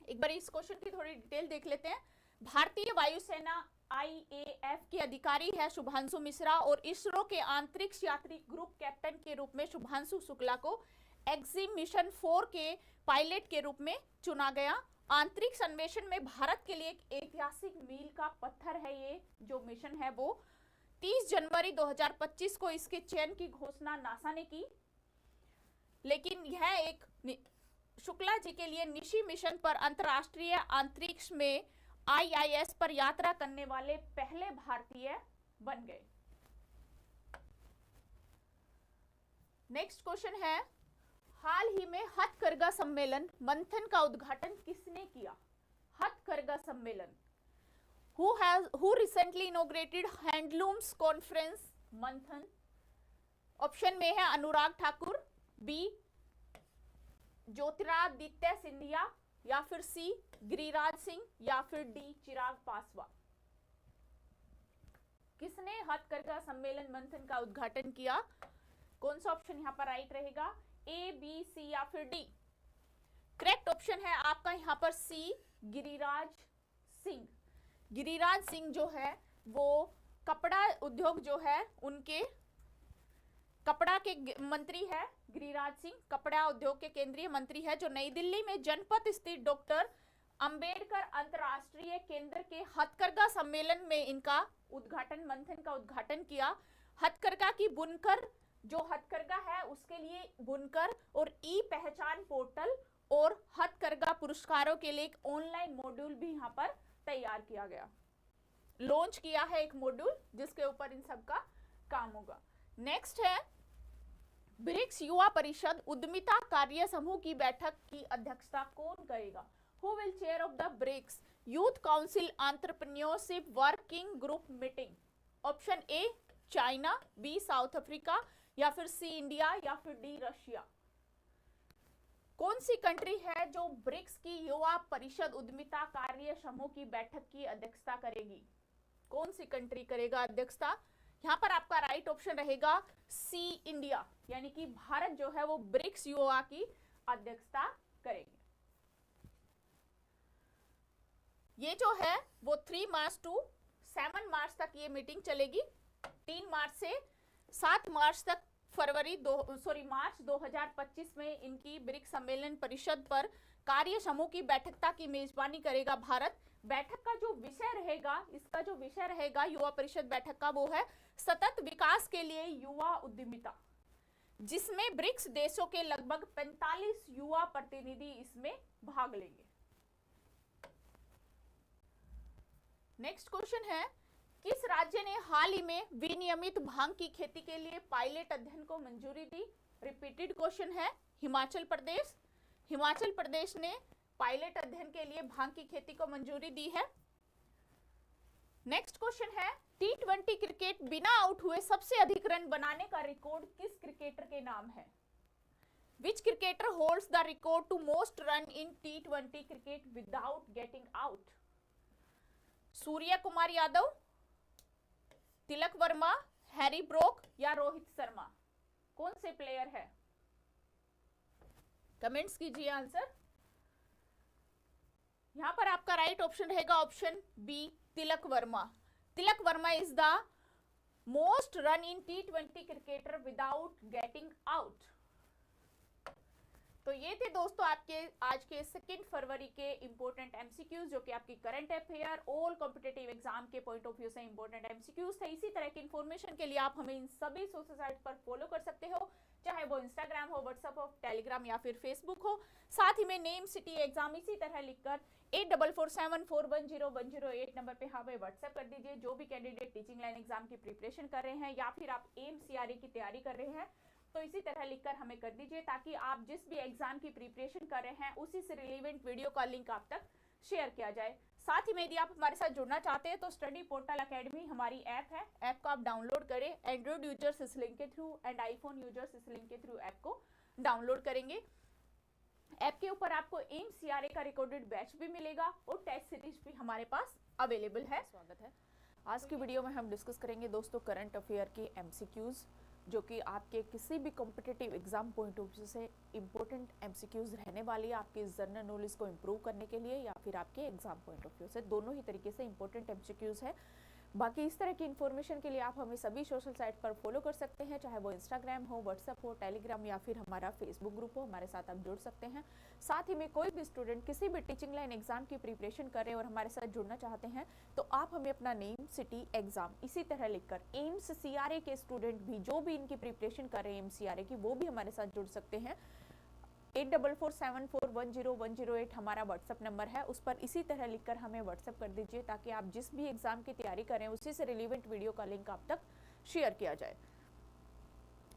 एक बार इस क्वेश्चन की थोड़ी डिटेल देख लेते हैं। भारतीय वायुसेना IAF के अधिकारी है शुभांशु मिश्रा और इसरो के अंतरिक्ष यात्री ग्रुप कैप्टन के रूप में शुभांशु शुक्ला को एक्सिम मिशन 4 के पायलट के रूप में चुना गया। अंतरिक्ष अन्वेषण में भारत के लिए एक ऐतिहासिक मील का पत्थर है। ये जो मिशन है वो 30 जनवरी 2025 को इसके चयन की घोषणा नासा ने की, लेकिन यह एक शुक्ला जी के लिए निशी मिशन पर अंतरराष्ट्रीय अंतरिक्ष में IIS पर यात्रा करने वाले पहले भारतीय बन गए। नेक्स्ट क्वेश्चन है, हाल ही में हथकरघा सम्मेलन मंथन का उद्घाटन किसने किया? हथकरघा सम्मेलन, who recently inaugurated handlooms conference मंथन? ऑप्शन में है अनुराग ठाकुर, बी ज्योतिरादित्य सिंधिया, या फिर सी गिरिराज सिंह, या फिर डी चिराग पासवान। किसने हथकरघा सम्मेलन मंथन का उद्घाटन किया? कौन सा ऑप्शन यहाँ पर राइट रहेगा? ए, बी, सी या फिर डी? करेक्ट ऑप्शन है आपका यहाँ पर सी गिरिराज सिंह। गिरिराज सिंह जो है वो कपड़ा उद्योग जो है उनके कपड़ा के मंत्री है। गिरिराज सिंह कपड़ा उद्योग के केंद्रीय मंत्री है, जो नई दिल्ली में जनपथ स्थित डॉक्टर अंबेडकर अंतरराष्ट्रीय केंद्र के हथकरघा सम्मेलन में इनका उद्घाटन मंथन का उद्घाटन किया। हथकरघा की बुनकर जो हथकरघा है उसके लिए बुनकर और ई पहचान पोर्टल और हथकरघा पुरस्कारों के लिए एक ऑनलाइन मॉड्यूल भी यहाँ पर तैयार किया गया, लॉन्च किया है एक मॉड्यूल जिसके ऊपर इन सब का काम होगा। नेक्स्ट है, ब्रिक्स युवा परिषद उद्यमिता कार्य समूह की बैठक की अध्यक्षता कौन करेगा? Who will chair of the BRICS youth council entrepreneurship working group meeting? Option A China, B South Africa, या फिर सी इंडिया, या फिर डी रशिया। कौन सी कंट्री है जो ब्रिक्स की युवा परिषद उद्यमिता कार्य समूह की बैठक की अध्यक्षता करेगी? कौन सी कंट्री करेगा अध्यक्षता? यहां पर आपका राइट ऑप्शन रहेगा सी इंडिया, यानी कि भारत जो है वो ब्रिक्स युवा की अध्यक्षता करेगी। ये जो है वो 3 मार्च टू 7 मार्च तक ये मीटिंग चलेगी। 3 मार्च से 7 मार्च तक मार्च 2025 में इनकी ब्रिक्स सम्मेलन परिषद पर कार्य समूह की बैठकता की मेजबानी करेगा भारत। बैठक का जो विषय रहेगा, इसका जो विषय रहेगा युवा परिषद बैठक का, वो है सतत विकास के लिए युवा उद्यमिता, जिसमें ब्रिक्स देशों के लगभग 45 युवा प्रतिनिधि इसमें भाग लेंगे। नेक्स्ट क्वेश्चन है, किस राज्य ने हाल ही में विनियमित भांग की खेती के लिए पायलट अध्ययन को मंजूरी दी? रिपीटेड क्वेश्चन है। हिमाचल प्रदेश। हिमाचल प्रदेश ने पायलट अध्ययन के लिए भांग की खेती को मंजूरी दी है। नेक्स्ट क्वेश्चन है, T20 क्रिकेट बिना आउट हुए सबसे अधिक रन बनाने का रिकॉर्ड किस क्रिकेटर के नाम है? Which cricketer holds the record to most run in T20 cricket without getting out? Surya Kumar Yadav, Tilak Varma, Harry Brook, या रोहित शर्मा? कौन से प्लेयर है? कमेंट्स कीजिए आंसर। यहां पर आपका राइट ऑप्शन रहेगा option B, Tilak Varma. Tilak Varma is the most run in T20 cricketer without getting out. तो ये थे दोस्तों आपके आज के 2 फरवरी के इंपॉर्टेंट एमसीक्यूज, जो कि आपकी current affair all competitive exam के पॉइंट ऑफ व्यू से इंपॉर्टेंट एमसीक्यूज थे। इसी तरह की इंफॉर्मेशन के लिए आप हमें इन सभी सोशल साइट पर फॉलो कर सकते हो, चाहे वो इंस्टाग्राम हो, व्हाट्सएप हो, टेलीग्राम या फिर फेसबुक हो। साथ ही में नेम, सिटी, एग्जाम इसी तरह लिखकर 8447410108 नंबर पे हमें व्हाट्सएप कर दीजिए। जो भी कैंडिडेट टीचिंग लाइन एग्जाम की प्रिपरेशन कर रहे हैं या फिर आप एम्स सीआरए की तैयारी कर रहे हैं, तो इसी तरह लिखकर हमें कर दीजिए, ताकि आप जिस भी एग्जाम की प्रिपरेशन कर रहे हैं उसी से रिलेवेंट वीडियो का लिंक आप तक शेयर किया जाए। साथ ही में यदि आप हमारे साथ जुड़ना चाहते हैं तो स्टडी पोर्टल एकेडमी हमारी ऐप है। ऐप को आप डाउनलोड करें। एंड्रॉइड यूजर्स इस लिंक के थ्रू एंड आईफोन यूजर्स इस लिंक के थ्रू ऐप को डाउनलोड करेंगे। ऐप के ऊपर आपको एम्स सीआरए का रिकॉर्डेड बैच भी मिलेगा और टेस्ट सीरीज भी हमारे पास अवेलेबल है। स्वागत है। आज की वीडियो में हम डिस्कस करेंगे दोस्तों करंट अफेयर के एमसीक्यूज, जो कि आपके किसी भी competitive exam point of view से इंपॉर्टेंट एमसीक्यूज रहने वाली है, आपके जनरल नॉलेज को इंप्रूव करने के लिए या फिर आपके एग्जाम पॉइंट ऑफ व्यू से, दोनों ही तरीके से इंपॉर्टेंट एमसीक्यूज है। बाकी इस तरह की इन्फॉर्मेशन के लिए आप हमें सभी सोशल साइट पर फॉलो कर सकते हैं, चाहे वो इंस्टाग्राम हो, व्हाट्सएप हो, टेलीग्राम या फिर हमारा फेसबुक ग्रुप हो, हमारे साथ आप जुड़ सकते हैं। साथ ही में कोई भी स्टूडेंट किसी भी टीचिंग लाइन एग्जाम की प्रिपरेशन कर रहे हैं और हमारे साथ जुड़ना चाहते हैं, तो आप हमें अपना नेम, सिटी, एग्जाम इसी तरह लिखकर, एम्स सीआरए के स्टूडेंट भी जो भी इनकी प्रिपरेशन कर रहे हैं एम्स सीआरए की, वो भी हमारे साथ जुड़ सकते हैं। 8447410108 हमारा व्हाट्सएप नंबर है, उस पर इसी तरह लिखकर हमें व्हाट्सएप कर दीजिए, ताकि आप जिस भी एग्जाम की तैयारी करें उसी से रिलेवेंट वीडियो का लिंक आप तक शेयर किया जाए।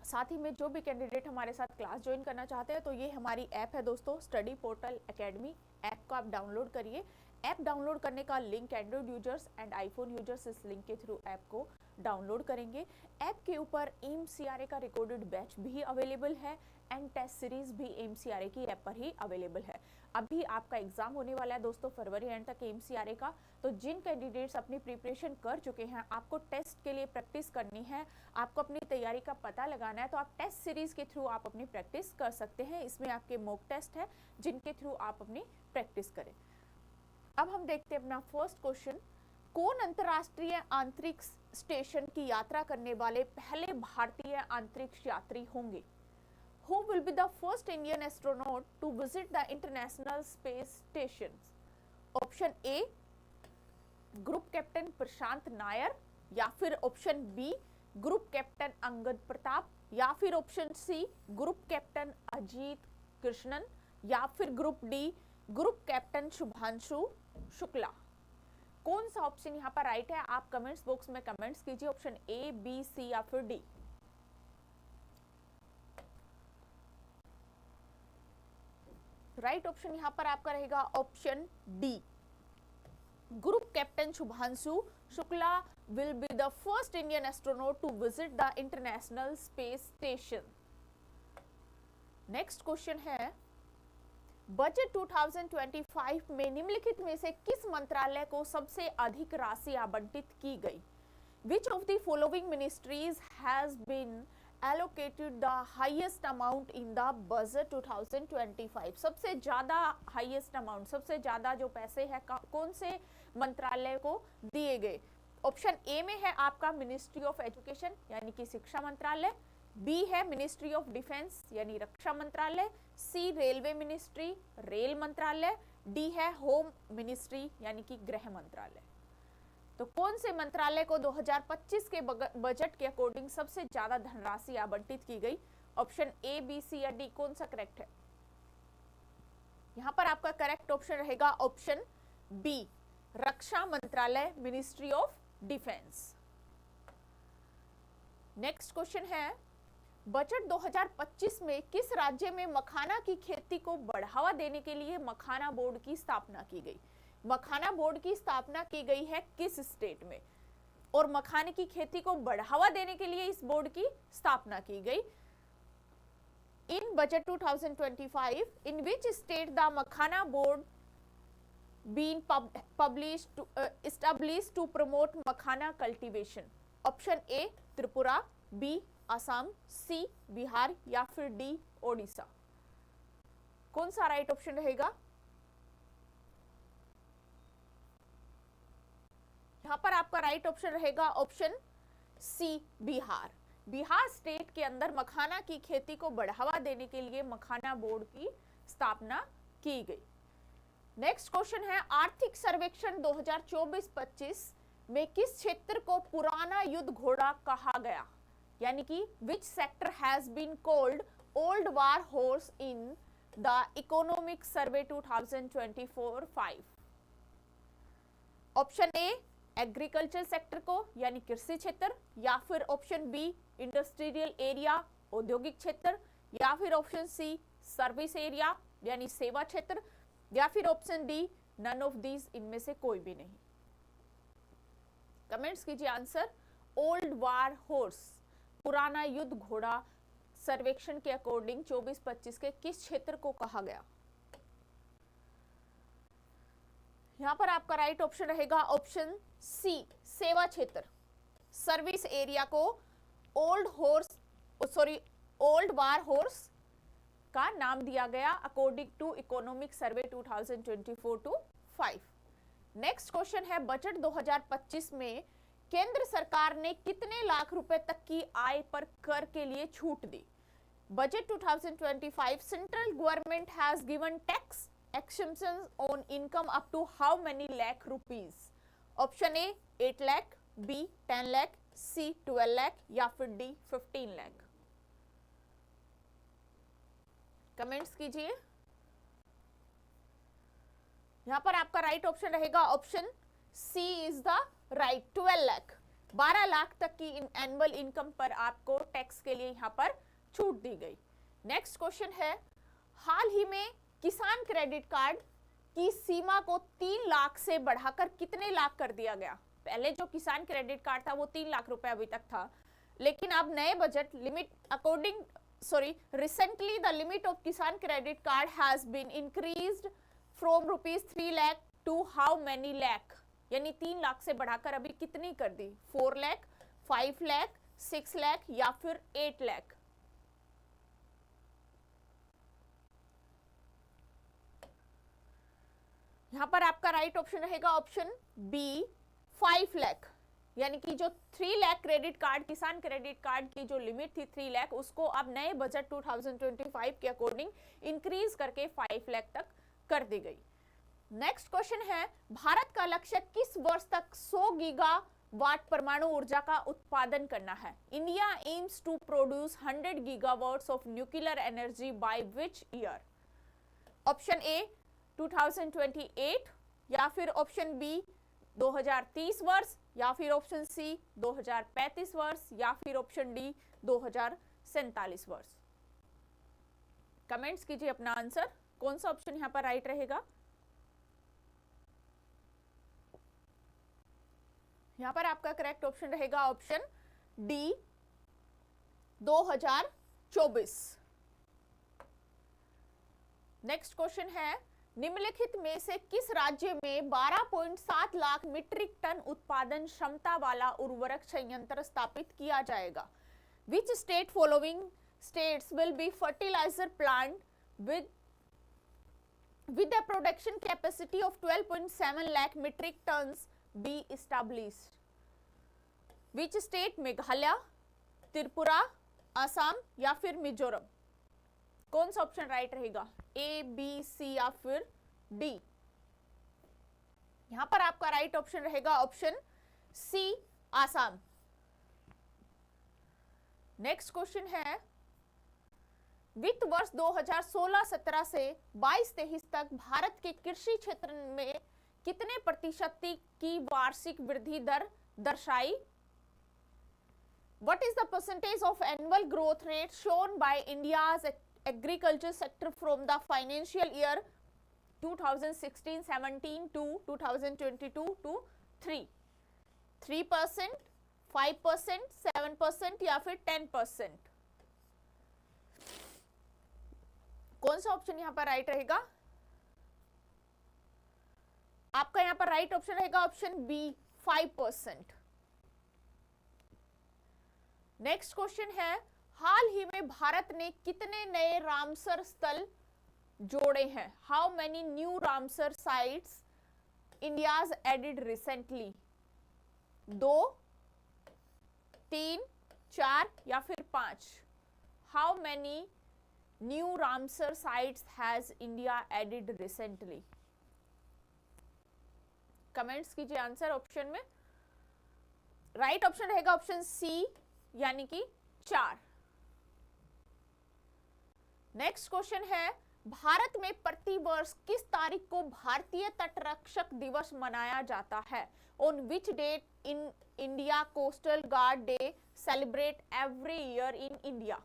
साथ ही में जो भी कैंडिडेट हमारे साथ क्लास ज्वाइन करना चाहते हैं, तो ये हमारी ऐप है दोस्तों, स्टडी पोर्टल एकेडमी। ऐप को आप डाउनलोड करिए। ऐप डाउनलोड करने का link Android users and iPhone users इस लिंक के थ्रू ऐप को डाउनलोड करेंगे। ऐप के ऊपर एम्स सीआरए का रिकॉर्डेड बैच भी अवेलेबल है एंड टेस्ट सीरीज भी एम्स सीआरए की ऐप पर ही अवेलेबल है। अभी आपका एग्जाम होने वाला है दोस्तों फरवरी एंड तक एम्स सीआरए का, तो जिन कैंडिडेट्स अपनी प्रिपरेशन कर चुके हैं, आपको टेस्ट के लिए प्रैक्टिस करनी है, आपको अपनी तैयारी का पता लगाना है, तो आप टेस्ट सीरीज के थ्रू आप अपनी प्रैक्टिस कर सकते हैं। इसमें आपके मॉक टेस्ट है जिनके थ्रू आप अपनी प्रैक्टिस करें। अब हम देखते हैं अपना फर्स्ट क्वेश्चन, कौन अंतरराष्ट्रीय अंतरिक्ष स्टेशन की यात्रा करने वाले पहले भारतीय अंतरिक्ष यात्री होंगे? Who will be the first Indian astronaut to visit the International Space Station? Option A group captain Prashant Nair, या फिर option B group captain Angad Pratap, या फिर option C group captain Ajit Krishnan, या फिर group D group captain Shubhanshu Shukla. कौन सा ऑप्शन यहाँ पर राइट है? आप कमेंट्स बॉक्स में कमेंट्स कीजिए, ऑप्शन ए, बी, सी या फिर डी। राइट ऑप्शन यहाँ पर आपका रहेगा option D. Group Captain Shubhanshu Shukla will be the first Indian astronaut to visit the International Space Station. Next question है, बजट 2025 में निम्नलिखित में से किस मंत्रालय को सबसे अधिक राशि आवंटित की गई? Which of the following ministries has been allocated the highest amount in the budget 2025? सबसे ज्यादा highest amount, सबसे ज्यादा जो पैसे है कौन से मंत्रालय को दिए गए? ऑप्शन ए में है आपका मिनिस्ट्री ऑफ एजुकेशन यानी कि शिक्षा मंत्रालय, बी है मिनिस्ट्री ऑफ डिफेंस यानी रक्षा मंत्रालय, सी रेलवे मिनिस्ट्री रेल मंत्रालय, डी है होम मिनिस्ट्री यानी कि गृह मंत्रालय। तो कौन से मंत्रालय को 2025 के बजट के अकॉर्डिंग सबसे ज्यादा धनराशि आवंटित की गई? ऑप्शन ए, बी, सी या डी, कौन सा करेक्ट है? यहां पर आपका करेक्ट ऑप्शन रहेगा ऑप्शन बी, रक्षा मंत्रालय, ministry of defence. Next question है, बजट 2025 में किस राज्य में मखाना की खेती को बढ़ावा देने के लिए मखाना बोर्ड की स्थापना की गई? मखाना बोर्ड की स्थापना की गई है किस स्टेट में और मखाने की खेती को बढ़ावा देने के लिए इस बोर्ड की स्थापना की गई? In budget 2025 in which state the makhana board been published to established to promote makhana cultivation? Option A Tripura, B Assam, C Bihar या फिर डी ओडिशा। कौन सा राइट ऑप्शन रहेगा? यहां पर आपका राइट ऑप्शन रहेगा option C Bihar. Bihar state के अंदर मखाना की खेती को बढ़ावा देने के लिए मखाना बोर्ड की स्थापना की गई। नेक्स्ट क्वेश्चन है, आर्थिक सर्वेक्षण 2024-25 में किस क्षेत्र को पुराना युद्ध घोड़ा कहा गया? यानी कि which sector has been called old war horse in the economic survey 2024-5? Option A agriculture sector को यानी कृषि क्षेत्र, या फिर ऑप्शन बी इंडस्ट्रियल एरिया औद्योगिक क्षेत्र, या फिर ऑप्शन सी सर्विस एरिया यानी सेवा क्षेत्र, या फिर option D none of these, इनमें से कोई भी नहीं। कमेंट्स कीजिए आंसर। ओल्ड वार हॉर्स, पुराना युद्ध घोड़ा, सर्वेक्षण के अकॉर्डिंग 24-25 के किस क्षेत्र को कहा गया? यहां पर आपका राइट ऑप्शन रहेगा ऑप्शन सी सेवा क्षेत्र। सर्विस एरिया को ओल्ड वार हॉर्स का नाम दिया गया according to economic survey 2024-5। Next question है, बजट 2025 में केंद्र सरकार ने कितने लाख रुपए तक की आय पर कर के लिए छूट दी? Budget 2025 central government has given tax exemptions on income up to how many lakh rupees? Option A 8 lakh, B 10 lakh, C 12 lakh या फिर डी 15 लाख। कमेंट्स कीजिए। यहां पर आपका राइट ऑप्शन रहेगा option C is the right, 12 lakh. 12 lakh तक की एनुअल इनकम पर आपको टैक्स के लिए यहां पर छूट दी गई। नेक्स्ट क्वेश्चन है, हाल ही में किसान क्रेडिट कार्ड की सीमा को 3 लाख से बढ़ाकर कितने लाख कर दिया गया? पहले जो किसान क्रेडिट कार्ड था वो 3 लाख रुपए अभी तक था, लेकिन अब नए budget limit recently the limit of kisan credit card has been increased from rupees 3 lakh to how many lakh? यानी 3 लाख से बढ़ाकर अभी कितनी कर दी? 4 लाख, 5 लाख, 6 लाख या फिर 8 लाख? यहां पर आपका राइट ऑप्शन रहेगा ऑप्शन बी 5 लाख। यानी कि जो 3 लाख क्रेडिट कार्ड, किसान क्रेडिट कार्ड की जो लिमिट थी 3 लाख, उसको अब नए बजट 2025 के अकॉर्डिंग इंक्रीज करके 5 लाख तक कर दी गई। नेक्स्ट क्वेश्चन है, भारत का लक्ष्य किस वर्ष तक 100 गीगावाट परमाणु ऊर्जा का उत्पादन करना है? India aims to produce 100 gigawatts of nuclear energy by which year? Option A 2028 या फिर ऑप्शन बी 2030 वर्ष या फिर ऑप्शन सी 2035 वर्ष या फिर ऑप्शन डी 2047 वर्ष। कमेंट्स कीजिए अपना आंसर, कौन सा ऑप्शन यहां पर राइट रहेगा? यहां पर आपका करेक्ट ऑप्शन रहेगा ऑप्शन डी 2024। नेक्स्ट क्वेश्चन है, निम्नलिखित में से किस राज्य में 12.7 लाख मीट्रिक टन उत्पादन क्षमता वाला उर्वरक संयंत्र स्थापित किया जाएगा? Which state following states will be fertilizer plant with a production capacity of 12.7 lakh metric tons be established? Which state? Meghalaya, Tripura, Assam या फिर मिजोरम? कौन सा ऑप्शन राइट रहेगा? ए, बी, सी या फिर डी? यहां पर आपका राइट ऑप्शन रहेगा option C, Assam. Next question है, वित्त वर्ष 2016-17 से 22-23 तक भारत के कृषि क्षेत्र में कितने प्रतिशत की वार्षिक वृद्धि दर दर्शाई? What is the percentage of annual growth rate shown by India's agriculture sector from the financial year 2016-17 to 2022-3? 3%, 5%, 7% या फिर 10%? कौन सा ऑप्शन यहां पर राइट रहेगा? आपका यहां पर राइट ऑप्शन रहेगा ऑप्शन बी, 5%। नेक्स्ट क्वेश्चन है, हाल ही में भारत ने कितने नए रामसर स्थल जोड़े हैं? How many new Ramsar sites India's added recently? 2, 3, 4 या फिर 5? How many new Ramsar sites has India added recently? Comments कीजिए आंसर ऑप्शन में। राइट ऑप्शन रहेगा ऑप्शन सी, यानी कि 4। नेक्स्ट क्वेश्चन है, भारत में प्रति वर्ष किस तारीख को भारतीय तटरक्षक दिवस मनाया जाता है? On which date in India coastal guard day celebrate every year in India?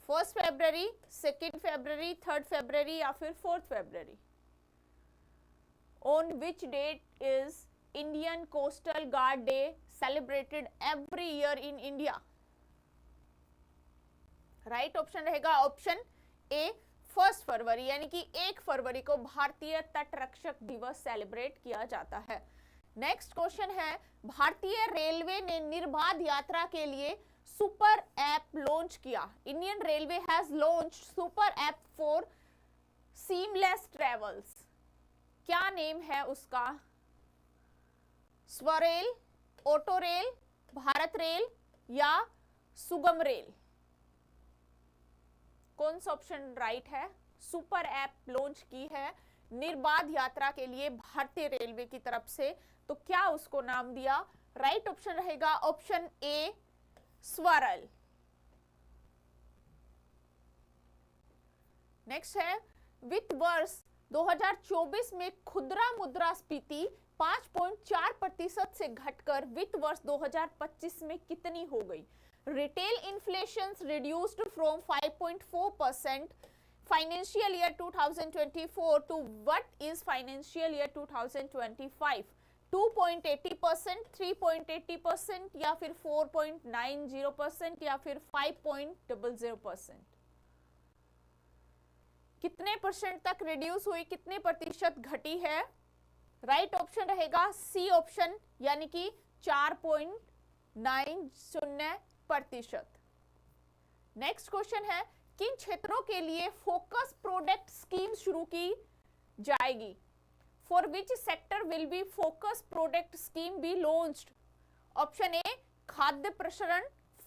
1 फरवरी, 2 फरवरी, 3 फरवरी या फिर 4 फरवरी? On which date is Indian coastal guard day celebrated every year in India? Right option रहेगा ऑप्शन ए, 1 फरवरी, यानी कि 1 फरवरी को भारतीय तटरक्षक दिवस सेलिब्रेट किया जाता है। नेक्स्ट क्वेश्चन है, भारतीय रेलवे ने निर्बाध यात्रा के लिए सुपर ऐप लॉन्च किया। Indian railway has launched super app for seamless travels. क्या नेम है उसका? SwaRail, auto rail, Bharat rail या सुगम रेल? कौन सा ऑप्शन राइट है? सुपर ऐप लॉन्च की है निर्बाध यात्रा के लिए भारतीय रेलवे की तरफ से, तो क्या उसको नाम दिया? राइट ऑप्शन रहेगा ऑप्शन ए, स्वरल। नेक्स्ट है, वित्त वर्ष 2024 में खुदरा मुद्रास्फीति 5.4% से घटकर वित्त वर्ष 2025 में कितनी हो गई? Retail inflation reduced from 5.4% financial year 2024 to what is financial year 2025? 2.80%, 3.80% या फिर 4.90% या फिर 5.00%? कितने परसेंट तक रिड्यूस हुई, कितने प्रतिशत घटी है? राइट ऑप्शन रहेगा सी ऑप्शन, यानी कि 4.90%। नेक्स्ट क्वेश्चन है, किन क्षेत्रों के लिए फोकस प्रोडक्ट स्कीम शुरू की जाएगी? For which sector will be focus product scheme B launched? Option A, खाद्य प्रसंस्करण,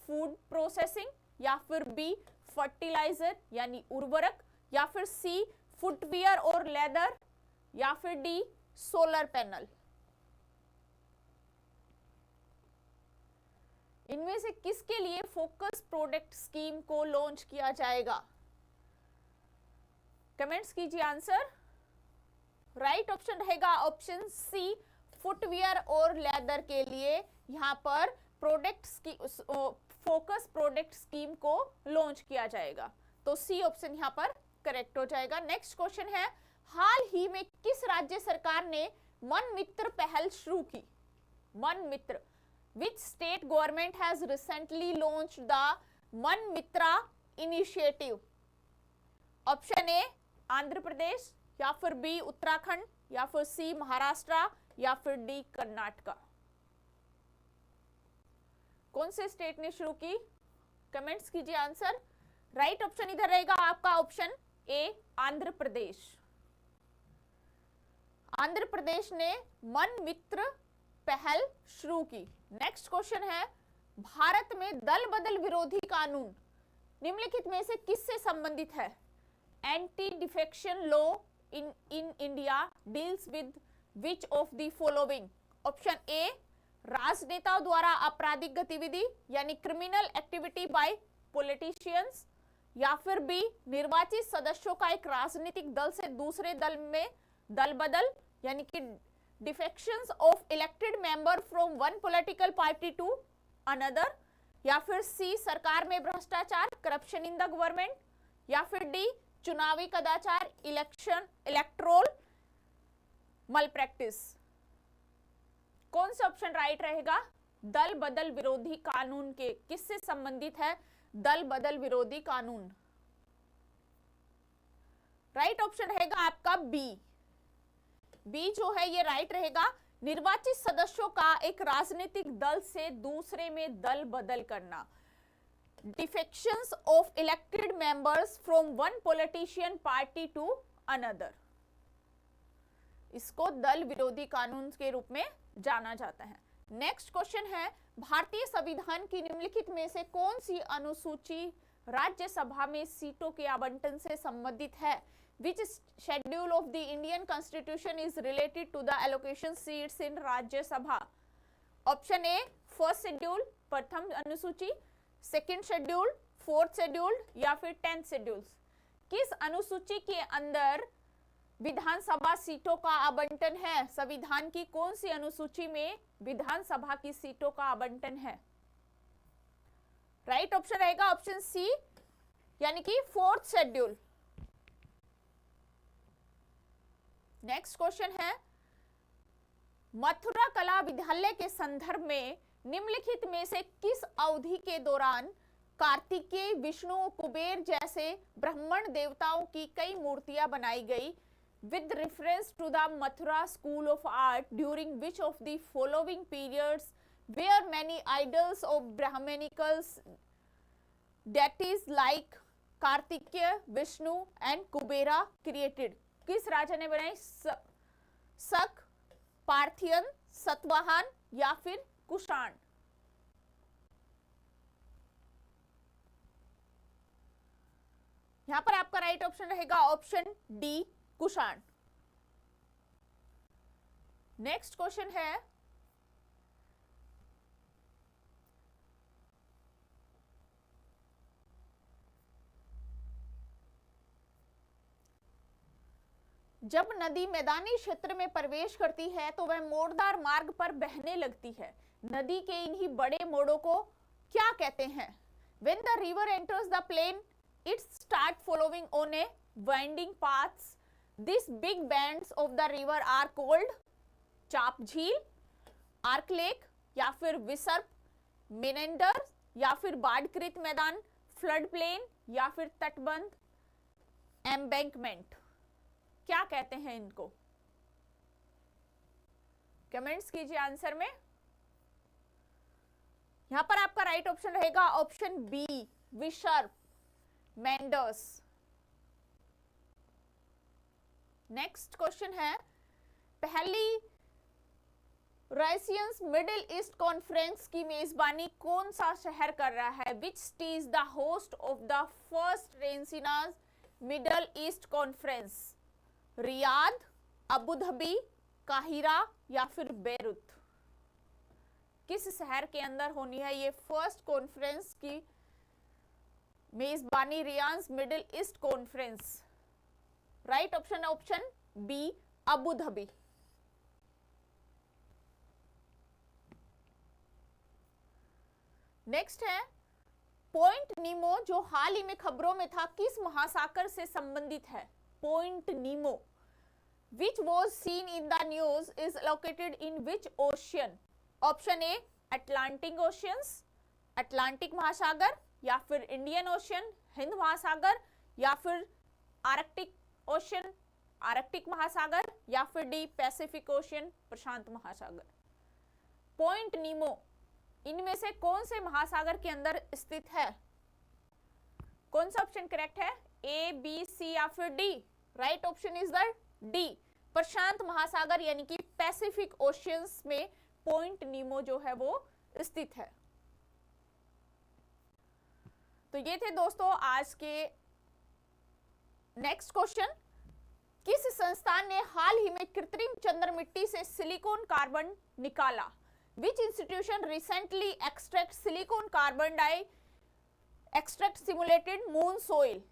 फूड प्रोसेसिंग या फिर बी, फर्टिलाइजर यानी उर्वरक या फिर सी, फुटवियर और लेदर या फिर डी, सोलर पैनल? इनमें से किसके लिए फोकस प्रोडक्ट स्कीम को लॉन्च किया जाएगा? कमेंट्स कीजिए आंसर। राइट ऑप्शन रहेगा ऑप्शन सी, फुटवियर और लेदर के लिए यहां पर फोकस प्रोडक्ट स्कीम को लॉन्च किया जाएगा, तो सी ऑप्शन यहां पर करेक्ट हो जाएगा। नेक्स्ट क्वेश्चन है, हाल ही में किस राज्य सरकार ने मन मित्र पहल शुरू की? मन मित्र, Which state government has recently launched the Man Mitra initiative? Option A Andhra Pradesh, या फिर बी उत्तराखंड, या फिर सी महाराष्ट्र, या फिर डी कर्नाटका। कौन से स्टेट ने शुरू की? कमेंट्स कीजिए आंसर। राइट ऑप्शन इधर रहेगा आपका ऑप्शन ए आंध्र प्रदेश। आंध्र प्रदेश ने मन मित्र पहल शुरू की। नेक्स्ट क्वेश्चन है, भारत में दल बदल विरोधी कानून निम्नलिखित में से किससे संबंधित है? Anti defection law in India deals with which of the following? Option A राजनेताओं द्वारा आपराधिक गतिविधि यानी क्रिमिनल एक्टिविटी बाय पॉलिटिशियंस, या फिर बी निर्वाचित सदस्यों का एक राजनीतिक दल से दूसरे दल में दल बदल यानी कि defections of elected member from one political party to another, या फिर सी सरकार में भ्रष्टाचार करप्शन इन द गवर्नमेंट, या फिर डी चुनावी कदाचार इलेक्ट्रोल मल प्रैक्टिस। कौन सा ऑप्शन राइट रहेगा? दल बदल विरोधी कानून के किससे संबंधित है दल बदल विरोधी कानून? राइट ऑप्शन रहेगा आपका बी। बी जो है ये राइट रहेगा। निर्वाचित सदस्यों का एक राजनीतिक दल से दूसरे में दल बदल करना, defections of elected members from one politician party to another, इसको दल विरोधी कानून के रूप में जाना जाता है। नेक्स्ट क्वेश्चन है, भारतीय संविधान की निम्नलिखित में से कौन सी अनुसूची राज्यसभा में सीटों के आवंटन से संबंधित है? Which schedule of the Indian Constitution is related to the allocation seats in Rajya Sabha? Option A first schedule प्रथम अनुसूची, सेकंड शेड्यूल, फोर्थ शेड्यूल, या फिर 10th शेड्यूल। किस अनुसूची के अंदर विधानसभा सीटों का आवंटन है? संविधान की कौन सी अनुसूची में विधानसभा की सीटों का आवंटन है? राइट ऑप्शन रहेगा ऑप्शन सी यानी कि फोर्थ शेड्यूल। नेक्स्ट क्वेश्चन है, मथुरा कला विद्यालय के संदर्भ में निम्नलिखित में से किस अवधि के दौरान कार्तिकेय, विष्णु, कुबेर जैसे ब्राह्मण देवताओं की कई मूर्तियां बनाई गई? With reference to the Mathura school of art during which of the following periods were many idols of Brahmanicals deities like Kartikeya, Vishnu and Kubera created? किस राजा ने बनाई? शक, पार्थियन, सतवाहन, या फिर कुषाण? यहां पर आपका राइट ऑप्शन रहेगा option D Kushan. Next question है, जब नदी मैदानी क्षेत्र में प्रवेश करती है तो वह मोड़दार मार्ग पर बहने लगती है। नदी के इन्हीं बड़े मोड़ों को क्या कहते हैं? When the river enters the plain, it starts following on a winding paths. These big bands of the river are called चाप झील, आर्क लेक, या फिर विसर्प, मेनेंडर, या फिर बाढ़कृत मैदान, फ्लड प्लेन, या फिर तटबंध, एम्बैंकमेंट। क्या कहते हैं इनको? कमेंट्स कीजिए आंसर में। यहां पर आपका राइट ऑप्शन रहेगा ऑप्शन बी विसर्प, मेंडर्स। नेक्स्ट क्वेश्चन है, पहली रशियंस मिडिल ईस्ट कॉन्फ्रेंस की मेजबानी कौन सा शहर कर रहा है? Which city is the host of the first Raisina Middle East conference? Riyadh, Abu Dhabi, काहिरा, या फिर बेरूत? किस शहर के अंदर होनी है ये फर्स्ट कॉन्फ्रेंस की मेजबानी? रियांस Middle East conference. Right option option B Abu Dhabi. Next है, पॉइंट नीमो जो हाल ही में खबरों में था किस महासागर से संबंधित है? Point Nemo which was seen in the news is located in which ocean? Option A Atlantic oceans, Atlantic महासागर, या फिर इंडियन ओशियन, हिंद महासागर, या फिर आर्कटिक ओशियन, आर्कटिक महासागर, या फिर डी पैसिफिक ओशियन, प्रशांत महासागर। पॉइंट नीमो इनमें से कौन से महासागर के अंदर स्थित है? कौन सा ऑप्शन करेक्ट है? ए, बी, सी या फिर D? Right option is the D, प्रशांत महासागर यानी कि पैसिफिक ओशियंस में पॉइंट नीमो जो है वो स्थित है। तो ये थे दोस्तों आज के नेक्स्ट क्वेश्चन। किस संस्थान ने हाल ही में कृत्रिम चंद्र मिट्टी से सिलिकॉन कार्बन निकाला? Which institution recently extract silicon carbon extract simulated moon soil?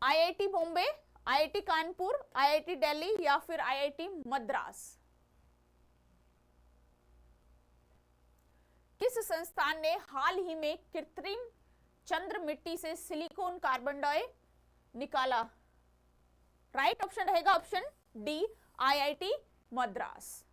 IIT Bombay, IIT Kanpur, IIT Delhi या फिर IIT मद्रास? किस संस्थान ने हाल ही में कृत्रिम चंद्र मिट्टी से सिलिकॉन कार्बन निकाला? राइट ऑप्शन रहेगा ऑप्शन डी, IIT मद्रास।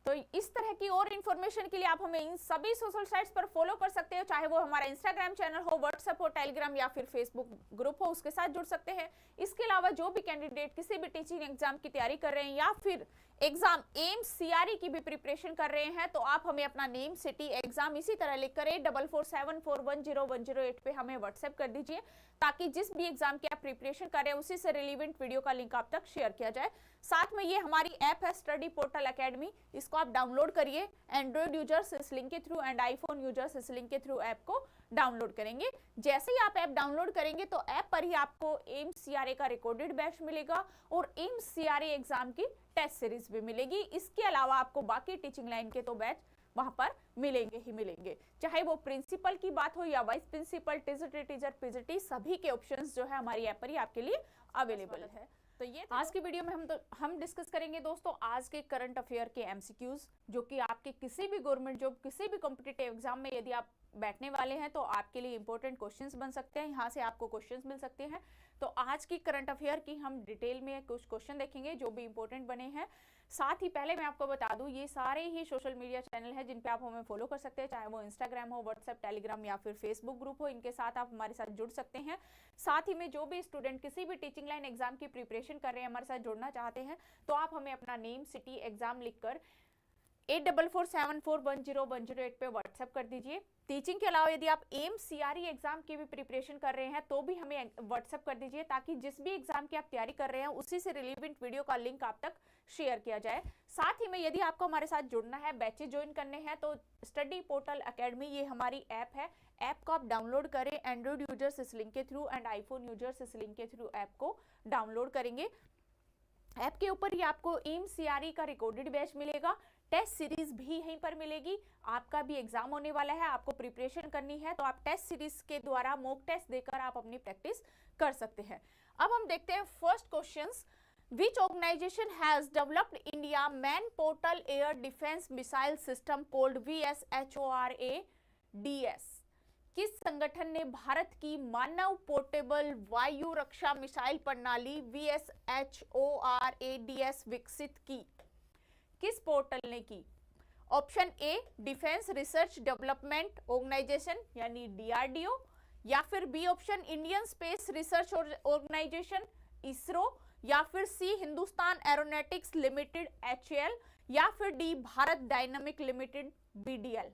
तो इस तरह की और इन्फॉर्मेशन के लिए आप हमें इन सभी सोशल साइट्स पर फॉलो कर सकते हो, चाहे वो हमारा इंस्टाग्राम चैनल हो, व्हाट्सएप हो, टेलीग्राम या फिर फेसबुक ग्रुप हो, उसके साथ जुड़ सकते हैं। इसके अलावा जो भी कैंडिडेट किसी भी टीचिंग एग्जाम की तैयारी कर रहे हैं या फिर एग्जाम एम्स सीआरई की भी प्रिपरेशन कर रहे हैं, तो आप हमें अपना नेम, सिटी, एग्जाम इसी तरह लिखकर 8447410108 पे हमें व्हाट्सएप कर दीजिए, ताकि जिस भी एग्जाम की आप प्रिपरेशन कर रहे हैं उसी से रिलेवेंट वीडियो का लिंक आप तक शेयर किया जाए। साथ में ये हमारी ऐप है स्टडी पोर्टल एकेडमी, इसको आप डाउनलोड करिए। एंड्रॉइड यूजर्स इस लिंक के थ्रू एंड आईफोन यूजर्स इस लिंक के थ्रू ऐप को डाउनलोड करेंगे। जैसे ही आप ऐप डाउनलोड करेंगे तो ऐप पर ही आपको एम्स सीआरए का रिकॉर्डेड बैच मिलेगा और एम्स सीआरए एग्जाम की टेस्ट सीरीज भी मिलेगी। इसके अलावा आपको बाकी टीचिंग लाइन के तो बैच वहां पर मिलेंगे ही मिलेंगे, चाहे वो प्रिंसिपल की बात हो या वाइस प्रिंसिपल, टीचर, पीजीटी, सभी के ऑप्शंस जो है हमारी ऐप पर ही आपके लिए अवेलेबल है। तो ये आज की वीडियो में हम डिस्कस करेंगे दोस्तों आज के करंट अफेयर के एमसीक्यूज, जो कि आपके किसी भी गवर्नमेंट जॉब, किसी भी कॉम्पिटिटिव एग्जाम में यदि आप बैठने वाले हैं तो आपके लिए इंपॉर्टेंट क्वेश्चंस बन सकते हैं, यहाँ से आपको क्वेश्चंस मिल सकते हैं। तो आज की करंट अफेयर की हम डिटेल में कुछ क्वेश्चन देखेंगे जो भी इंपॉर्टेंट बने हैं। साथ ही पहले मैं आपको बता दूं, ये सारे ही सोशल मीडिया चैनल हैं जिन पे आप हमें फॉलो कर सकते हैं, चाहे वो इंस्टाग्राम हो, व्हाट्सएप, टेलीग्राम या फिर फेसबुक ग्रुप हो, इनके साथ आप हमारे साथ जुड़ सकते हैं। साथ ही में जो भी स्टूडेंट किसी भी टीचिंग लाइन एग्जाम की प्रिपरेशन कर रहे हैं, हमारे साथ जुड़ना चाहते हैं, तो आप हमें अपना नेम, सिटी, एग्जाम लिखकर 8447410108 पे व्हाट्सएप कर दीजिए। टीचिंग के अलावा यदि आप एम्स सीआरई एग्जाम की भी प्रिपरेशन कर रहे हैं तो भी हमें व्हाट्सएप कर दीजिए, ताकि जिस भी एग्जाम की आप तैयारी कर रहे हैं उसी से रिलेवेंट वीडियो का लिंक आप तक शेयर किया जाए। साथ ही में यदि आपको हमारे साथ जुड़ना है, बैचेज ज्वाइन करने हैं, तो स्टडी पोर्टल एकेडमी ये हमारी ऐप है। ऐप को आप डाउनलोड करें, एंड्रॉइड यूजर्स इस लिंक के थ्रू एंड आईफोन यूजर्स इस लिंक के थ्रू ऐप को डाउनलोड करेंगे। ऐप के ऊपर ही आपको एम्स सीआरई का रिकॉर्डेड बैच मिलेगा, टेस्ट सीरीज भी यहीं पर मिलेगी। आपका भी एग्जाम होने वाला है, आपको प्रिपरेशन करनी है, तो आप टेस्ट सीरीज के द्वारा मॉक टेस्ट देकर आप अपनी प्रैक्टिस कर सकते हैं। अब हम देखते हैं first questions. Which organization has developed India Man Portal Air Defense Missile System called VSHORADS? किस संगठन ने भारत की मानव पोर्टेबल वायु रक्षा मिसाइल प्रणाली VSHORADS विकसित की? किस पोर्टल ने की? Option A defence research development organisation यानी DRDO, या फिर B option Indian space research organisation ISRO, या फिर C Hindustan aeronautics limited HAL, या फिर D Bharat dynamic limited BDL।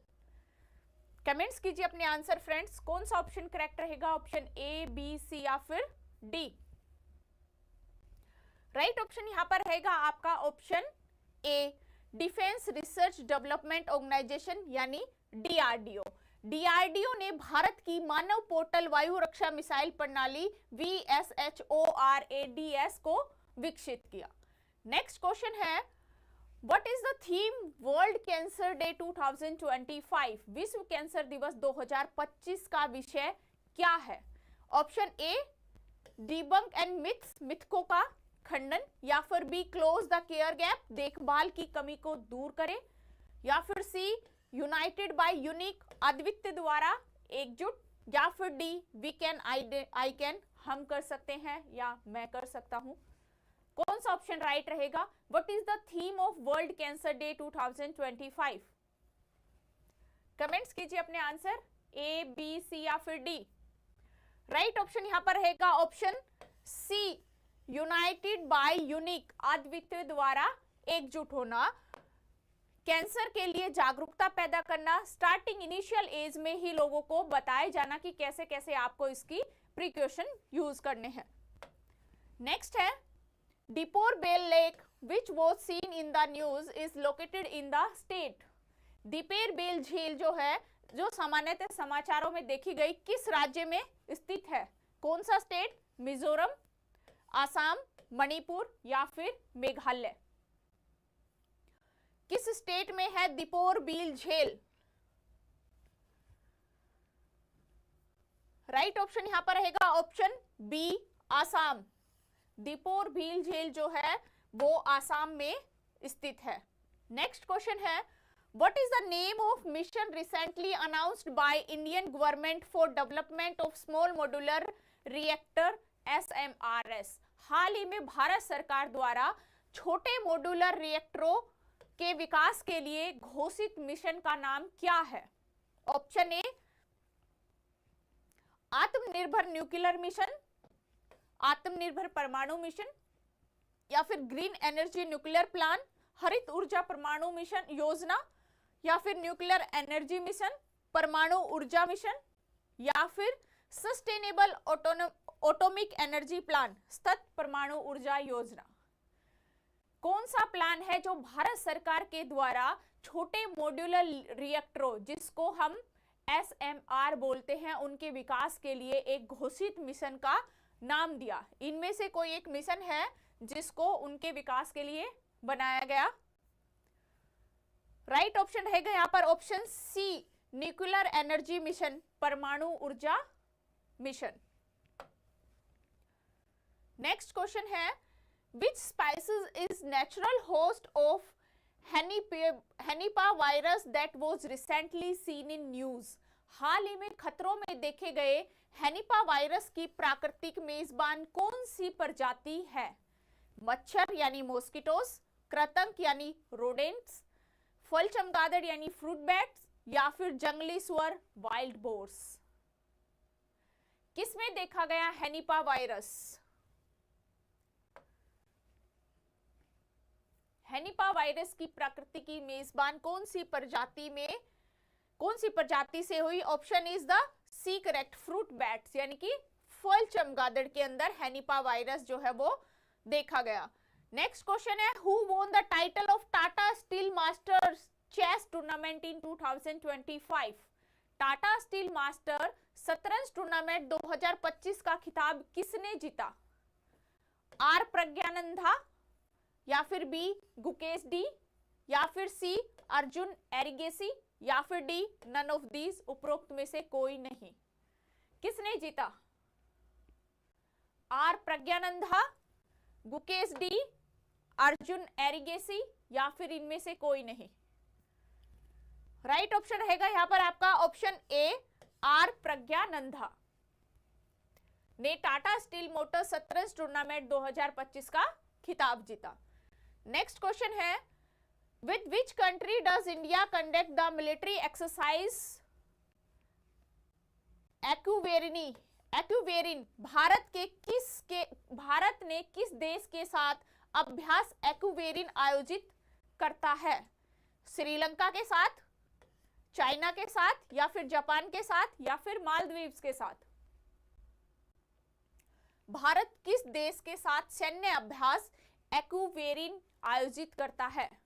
Comments कीजिए अपने आंसर फ्रेंड्स, कौन सा ऑप्शन करेक्ट रहेगा, ऑप्शन ए, बी, सी या फिर डी? राइट ऑप्शन यहां पर रहेगा आपका option A, defence research development organisation यानी DRDO। DRDO ने भारत की मानव पोर्टल वायु रक्षा मिसाइल प्रणाली VSHORADS को विकसित किया। नेक्स्ट क्वेश्चन है, what is the theme world cancer day 2025? विश्व कैंसर दिवस 2025 का विषय क्या है? Option A debunk and myths, मिथकों का खंडन, या फिर B close the care gap, देखभाल की कमी को दूर करें, या फिर सी यूनाइटेड बाय यूनिक, अद्वितीय द्वारा एकजुट, या फिर D we can, I can, हम कर सकते हैं या मैं कर सकता हूं। कौन सा ऑप्शन राइट रहेगा? What is the theme of world cancer day 2025? Comments कीजिए अपने आंसर, ए, बी, सी या फिर डी। राइट ऑप्शन यहां पर रहेगा option C, united by unique, अद्वितीय द्वारा एकजुट होना, कैंसर के लिए जागरूकता पैदा करना, स्टार्टिंग इनिशियल एज में ही लोगों को बताया जाना कि कैसे कैसे आपको इसकी प्रिकॉशन यूज करने हैं। नेक्स्ट है Deepor Beel lake which was seen in the news is located in the state. Deepor Beel झील जो है, जो सामान्यतः समाचारों में देखी गई, किस राज्य में स्थित है? कौन सा स्टेट? मिजोरम, आसाम, मणिपुर या फिर मेघालय? किस स्टेट में है दिपोर बील झील? राइट ऑप्शन यहां पर रहेगा ऑप्शन बी, आसाम। दिपोर बील झील जो है वो आसाम में स्थित है। नेक्स्ट क्वेश्चन है What is the name of mission recently announced by Indian government for development of small modular reactor SMRS? हाल ही में भारत सरकार द्वारा छोटे मॉड्यूलर रिएक्टरों के विकास के लिए घोषित मिशन का नाम क्या है? ऑप्शन ए, आत्मनिर्भर न्यूक्लियर मिशन, आत्मनिर्भर परमाणु मिशन या फिर ग्रीन एनर्जी न्यूक्लियर प्लान, हरित ऊर्जा परमाणु मिशन योजना या फिर न्यूक्लियर एनर्जी मिशन, परमाणु ऊर्जा मिशन या फिर सस्टेनेबल एटॉमिक एनर्जी प्लान, सतत परमाणु ऊर्जा योजना। कौन सा प्लान है जो भारत सरकार के द्वारा छोटे मॉड्यूलर रिएक्टरों, जिसको हम SMR बोलते हैं, उनके विकास के लिए एक घोषित मिशन का नाम दिया? इनमें से कोई एक मिशन है जिसको उनके विकास के लिए बनाया गया? राइट ऑप्शन रहेगा यहां पर option C, nuclear energy mission, परमाणु ऊर्जा मिशन। नेक्स्ट क्वेश्चन है which species is natural host of henipa virus that was recently seen in news? हाल ही में खतरों में देखे गए हेनिपा वायरस की प्राकृतिक मेजबान कौन सी प्रजाति है? मच्छर यानी मॉस्किटोस, कृंतक यानी रोडेंट्स, फल चमगादड़ यानी फ्रूट बैट्स या फिर जंगली सुअर वाइल्ड बोर्स? किसमें देखा गया हेनिपा वायरस? हेनिपा वायरस की प्राकृतिक मेजबान कौन सी प्रजाति से हुई? Option is the C correct, fruit bats, यानी कि फल चमगादड़ के अंदर हेनिपा वायरस जो है वो देखा गया। नेक्स्ट क्वेश्चन है who won the title of Tata steel masters chess tournament in 2025? Tata steel master शतरंज टूर्नामेंट 2025 का खिताब किसने जीता? आर प्रज्ञानंदा या फिर बी गुकेश डी या फिर सी अर्जुन एरिगेसी या फिर डी नन ऑफ दीज, उपरोक्त में से कोई नहीं। किसने जीता? आर प्रज्ञानंदा, गुकेश डी, अर्जुन एरिगेसी या फिर इनमें से कोई नहीं। राइट ऑप्शन रहेगा यहां पर आपका ऑप्शन ए, आर प्रज्ञानंदा ने टाटा स्टील मोटर शतरंज टूर्नामेंट 2025 का खिताब जीता। नेक्स्ट क्वेश्चन है with which country does India conduct the military exercise Ekuverin? Bharat ने किस देश के साथ अभ्यास एक्यूवेरिन आयोजित करता है? श्रीलंका के साथ, चाइना के साथ या फिर जापान के साथ या फिर मालदीव के साथ? भारत किस देश के साथ सैन्य अभ्यास एक्यूवेरिन आयोजित करता है?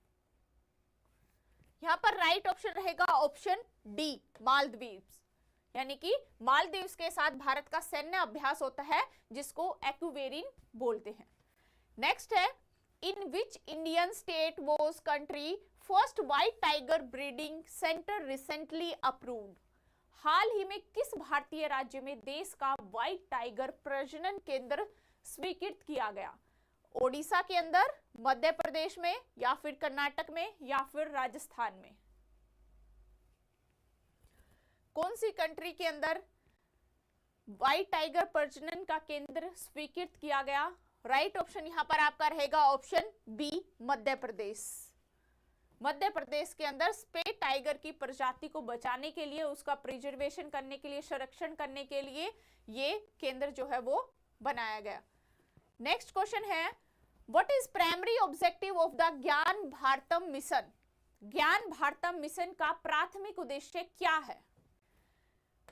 यहां पर राइट ऑप्शन रहेगा ऑप्शन डी, मालदीव, यानी कि मालदीव के साथ भारत का सैन्य अभ्यास होता है जिसको एक्यूवेरिन बोलते हैं। नेक्स्ट है in which Indian state was country first white tiger breeding centre recently approved? हाल ही में किस भारतीय राज्य में देश का व्हाइट टाइगर प्रजनन केंद्र स्वीकृत किया गया? ओडिशा के अंदर, मध्य प्रदेश में या फिर कर्नाटक में या फिर राजस्थान में? कौन सी कंट्री के अंदर व्हाइट टाइगर प्रजनन का केंद्र स्वीकृत किया गया? राइट ऑप्शन यहां पर आपका रहेगा ऑप्शन बी, मध्य प्रदेश। मध्य प्रदेश के अंदर स्पेट टाइगर की प्रजाति को बचाने के लिए, उसका प्रिजर्वेशन करने के लिए, संरक्षण करने के लिए ये केंद्र जो है वो बनाया गया। नेक्स्ट क्वेश्चन है, what is primary objective of the ज्ञान भारतम मिशन? ज्ञान भारतम मिशन का प्राथमिक उद्देश्य क्या है?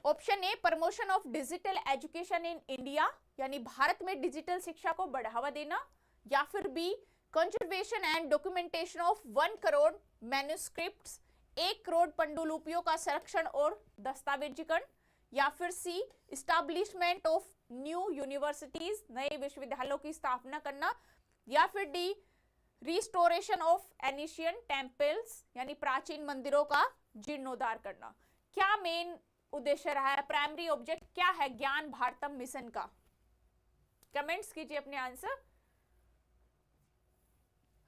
Option A, promotion of digital education in India, यानी भारत में डिजिटल शिक्षा को बढ़ावा देना, या फिर B, conservation and documentation of 1 crore manuscripts, 1 crore पांडुलिपियों का संरक्षण और दस्तावेजीकरण, या फिर C, establishment of new universities, नए विश्वविद्यालयों की स्थापना करना, या फिर D, restoration of ancient temples, यानी प्राचीन मंदिरों का जीर्णोद्धार करना। क्या मेन उद्देश्य रहा है, प्राइमरी ऑब्जेक्ट क्या है ज्ञान भारतम मिशन का? कमेंट्स कीजिए अपने आंसर।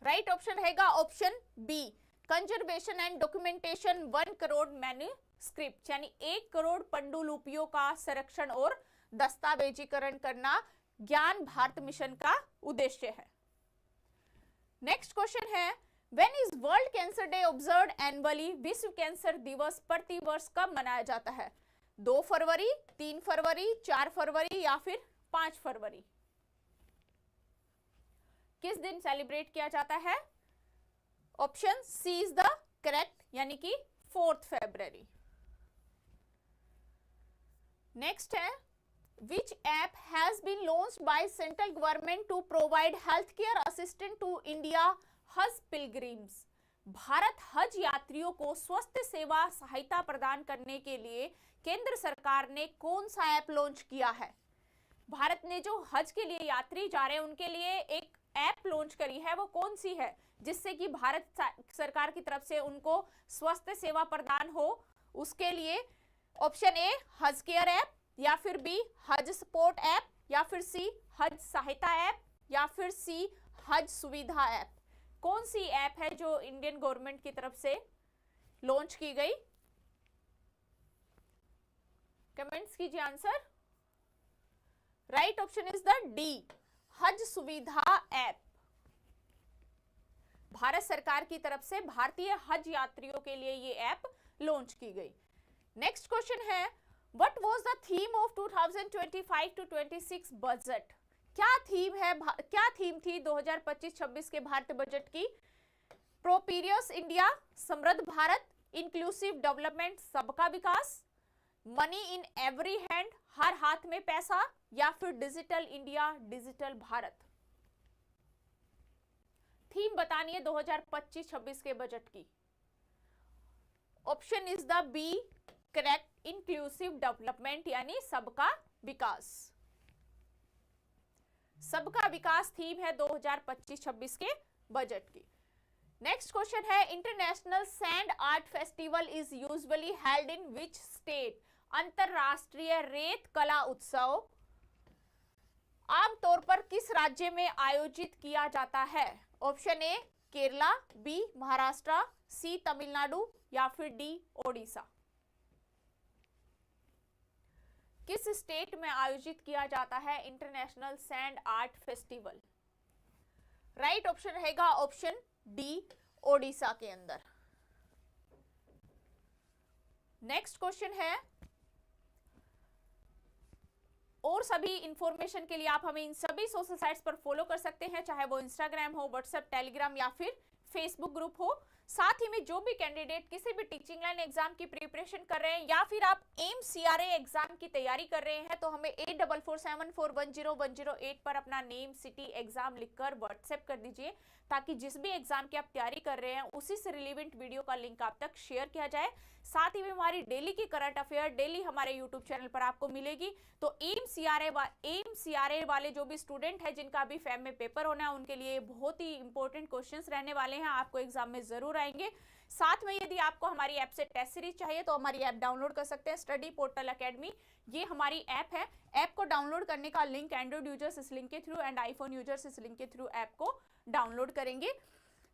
राइट ऑप्शन रहेगा option B, conservation and documentation 1 crore manuscript, यानी 1 करोड़ पांडुलिपियों का संरक्षण और दस्तावेजीकरण करना ज्ञान भारत मिशन का उद्देश्य है। नेक्स्ट क्वेश्चन है, when is world cancer day observed annually? विश्व कैंसर दिवस प्रतिवर्ष कब मनाया जाता है? 2 फरवरी, 3 फरवरी, 4 फरवरी या फिर 5 फरवरी? किस दिन सेलिब्रेट किया जाता है? Option C is the correct, यानी कि 4 फरवरी। नेक्स्ट है, which app has been launched by central government to provide healthcare assistance to India Hajj pilgrims? Bharat हज यात्रियों को स्वास्थ्य सेवा सहायता प्रदान करने के लिए केंद्र सरकार ने कौन सा ऐप लॉन्च किया है? भारत ने जो हज के लिए यात्री जा रहे हैं उनके लिए एक ऐप लॉन्च करी है, वो कौन सी है जिससे कि भारत सरकार की तरफ से उनको स्वास्थ्य सेवा प्रदान हो? उसके लिए ऑप्शन ए, हज केयर ऐप, या फिर बी, हज सपोर्ट ऐप, या फिर सी, हज सहायता ऐप, या फिर सी, हज सुविधा ऐप। कौन सी ऐप है जो इंडियन गवर्नमेंट की तरफ से लॉन्च की गई? कमेंट्स कीजिए answer. Right option is the D, हज सुविधा ऐप। भारत सरकार की तरफ से भारतीय हज यात्रियों के लिए ये ऐप लॉन्च की गई। नेक्स्ट क्वेश्चन है, What was the theme of 2025 to 26 budget? क्या थीम थी 2025-26 के भारतीय बजट की? प्रोस्पेरियस इंडिया, समृद्ध भारत, इंक्लूसिव डेवलपमेंट, सबका विकास, मनी इन एवरी हैंड, हर हाथ में पैसा, या फिर digital India, digital Bharat? Theme बतानी है 2025-26 के बजट की। Option is the B correct, inclusive development, यानी सबका विकास। सबका विकास थीम है 2025-26 के बजट की। नेक्स्ट क्वेश्चन है, international sand art festival is usually held in which state? अंतरराष्ट्रीय रेत कला उत्सव आमतौर पर किस राज्य में आयोजित किया जाता है? Option A, Kerala, B, Maharashtra, C, Tamil Nadu, या फिर डी, ओडिशा? किस स्टेट में आयोजित किया जाता है international sand art festival? Right option रहेगा ऑप्शन डी, ओडिशा के अंदर। नेक्स्ट क्वेश्चन है, और सभी इंफॉर्मेशन के लिए आप हमें इन सभी सोशल साइट्स पर फॉलो कर सकते हैं, चाहे वो इंस्टाग्राम हो, व्हाट्सएप, टेलीग्राम या फिर फेसबुक ग्रुप हो। साथ ही में जो भी कैंडिडेट किसी भी टीचिंग लाइन एग्जाम की प्रिपरेशन कर रहे हैं या फिर आप एम्स सीआरए एग्जाम की तैयारी कर रहे हैं, तो हमें 8447410108 पर अपना नेम, सिटी, एग्जाम लिखकर व्हाट्सएप कर दीजिए, ताकि जिस भी एग्जाम की आप तैयारी कर रहे हैं उसी से रिलेवेंट वीडियो का लिंक आप तक शेयर किया जाए। साथ ही में हमारी डेली की करंट अफेयर डेली हमारे यूट्यूब चैनल पर आपको मिलेगी। तो एम्स सीआरए वाले जो भी स्टूडेंट है जिनका अभी फैम में पेपर होना है, उनके लिए बहुत ही इंपॉर्टेंट क्वेश्चंस रहने वाले हैं, आपको एग्जाम में जरूर आएंगे। साथ में यदि आपको हमारी ऐप से टेस्ट सीरीज चाहिए तो हमारी ऐप डाउनलोड कर सकते हैं, स्टडी पोर्टल एकेडमी, ये हमारी ऐप है। ऐप को डाउनलोड करने का लिंक एंड्रॉइड यूजर्स इस लिंक के थ्रू एंड आईफोन यूजर्स इस लिंक के थ्रू ऐप को डाउनलोड करेंगे।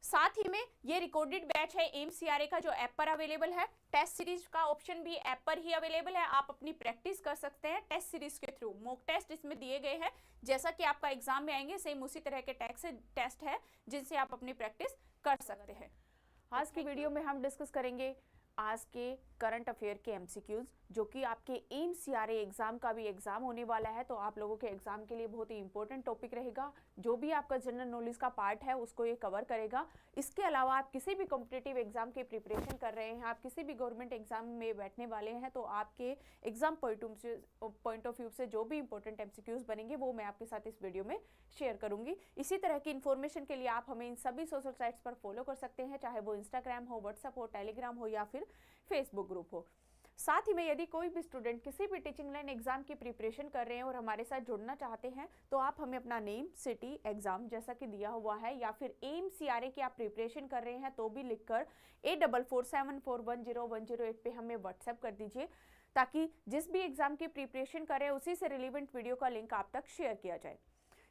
साथ ही में ये रिकॉर्डेड बैच है एमसीआरए का जो ऐप पर अवेलेबल है। टेस्ट सीरीज का ऑप्शन भी ऐप पर ही अवेलेबल है, आप अपनी प्रैक्टिस कर सकते हैं टेस्ट सीरीज के थ्रू। मॉक टेस्ट इसमें दिए गए हैं, जैसा कि आपका एग्जाम में आएंगे सेम उसी तरह के टेस्ट है जिनसे आप अपनी प्रैक्टिस कर सकते हैं। आज की वीडियो में हम डिस्कस करेंगे आज के करंट अफेयर के एमसीक्यूज, जो कि आपके एमसीआरए एग्जाम का भी एग्जाम होने वाला है, तो आप लोगों के एग्जाम के लिए बहुत ही इंपॉर्टेंट टॉपिक रहेगा। जो भी आपका जनरल नॉलेज का पार्ट है उसको ये कवर करेगा। इसके अलावा आप किसी भी कॉम्पिटिटिव एग्जाम की प्रिपरेशन कर रहे हैं, आप किसी भी गवर्नमेंट एग्जाम में बैठने वाले हैं, तो आपके एग्जाम पॉइंट ऑफ व्यू से जो भी इंपॉर्टेंट एमसीक्यूज बनेंगे वो मैं आपके साथ इस वीडियो में शेयर करूंगी। इसी तरह की इन्फॉर्मेशन के लिए आप हमें इन सभी सोशल साइट्स पर फॉलो कर सकते हैं, चाहे वो इंस्टाग्राम हो, व्हाट्सएप हो, टेलीग्राम हो या फिर फेसबुक ग्रुप हो। साथ ही में यदि कोई भी स्टूडेंट किसी भी टीचिंग लाइन एग्जाम की प्रिपरेशन कर रहे हैं और हमारे साथ जुड़ना चाहते हैं, तो आप हमें अपना नेम, सिटी, एग्जाम जैसा कि दिया हुआ है या फिर एमसीआरए की आप प्रिपरेशन कर रहे हैं तो भी लिखकर 8447410108 पे हमें व्हाट्सएप कर दीजिए, ताकि जिस भी एग्जाम की प्रिपरेशन कर रहे हैं उसी से रिलेवेंट वीडियो का लिंक आप तक शेयर किया जाए।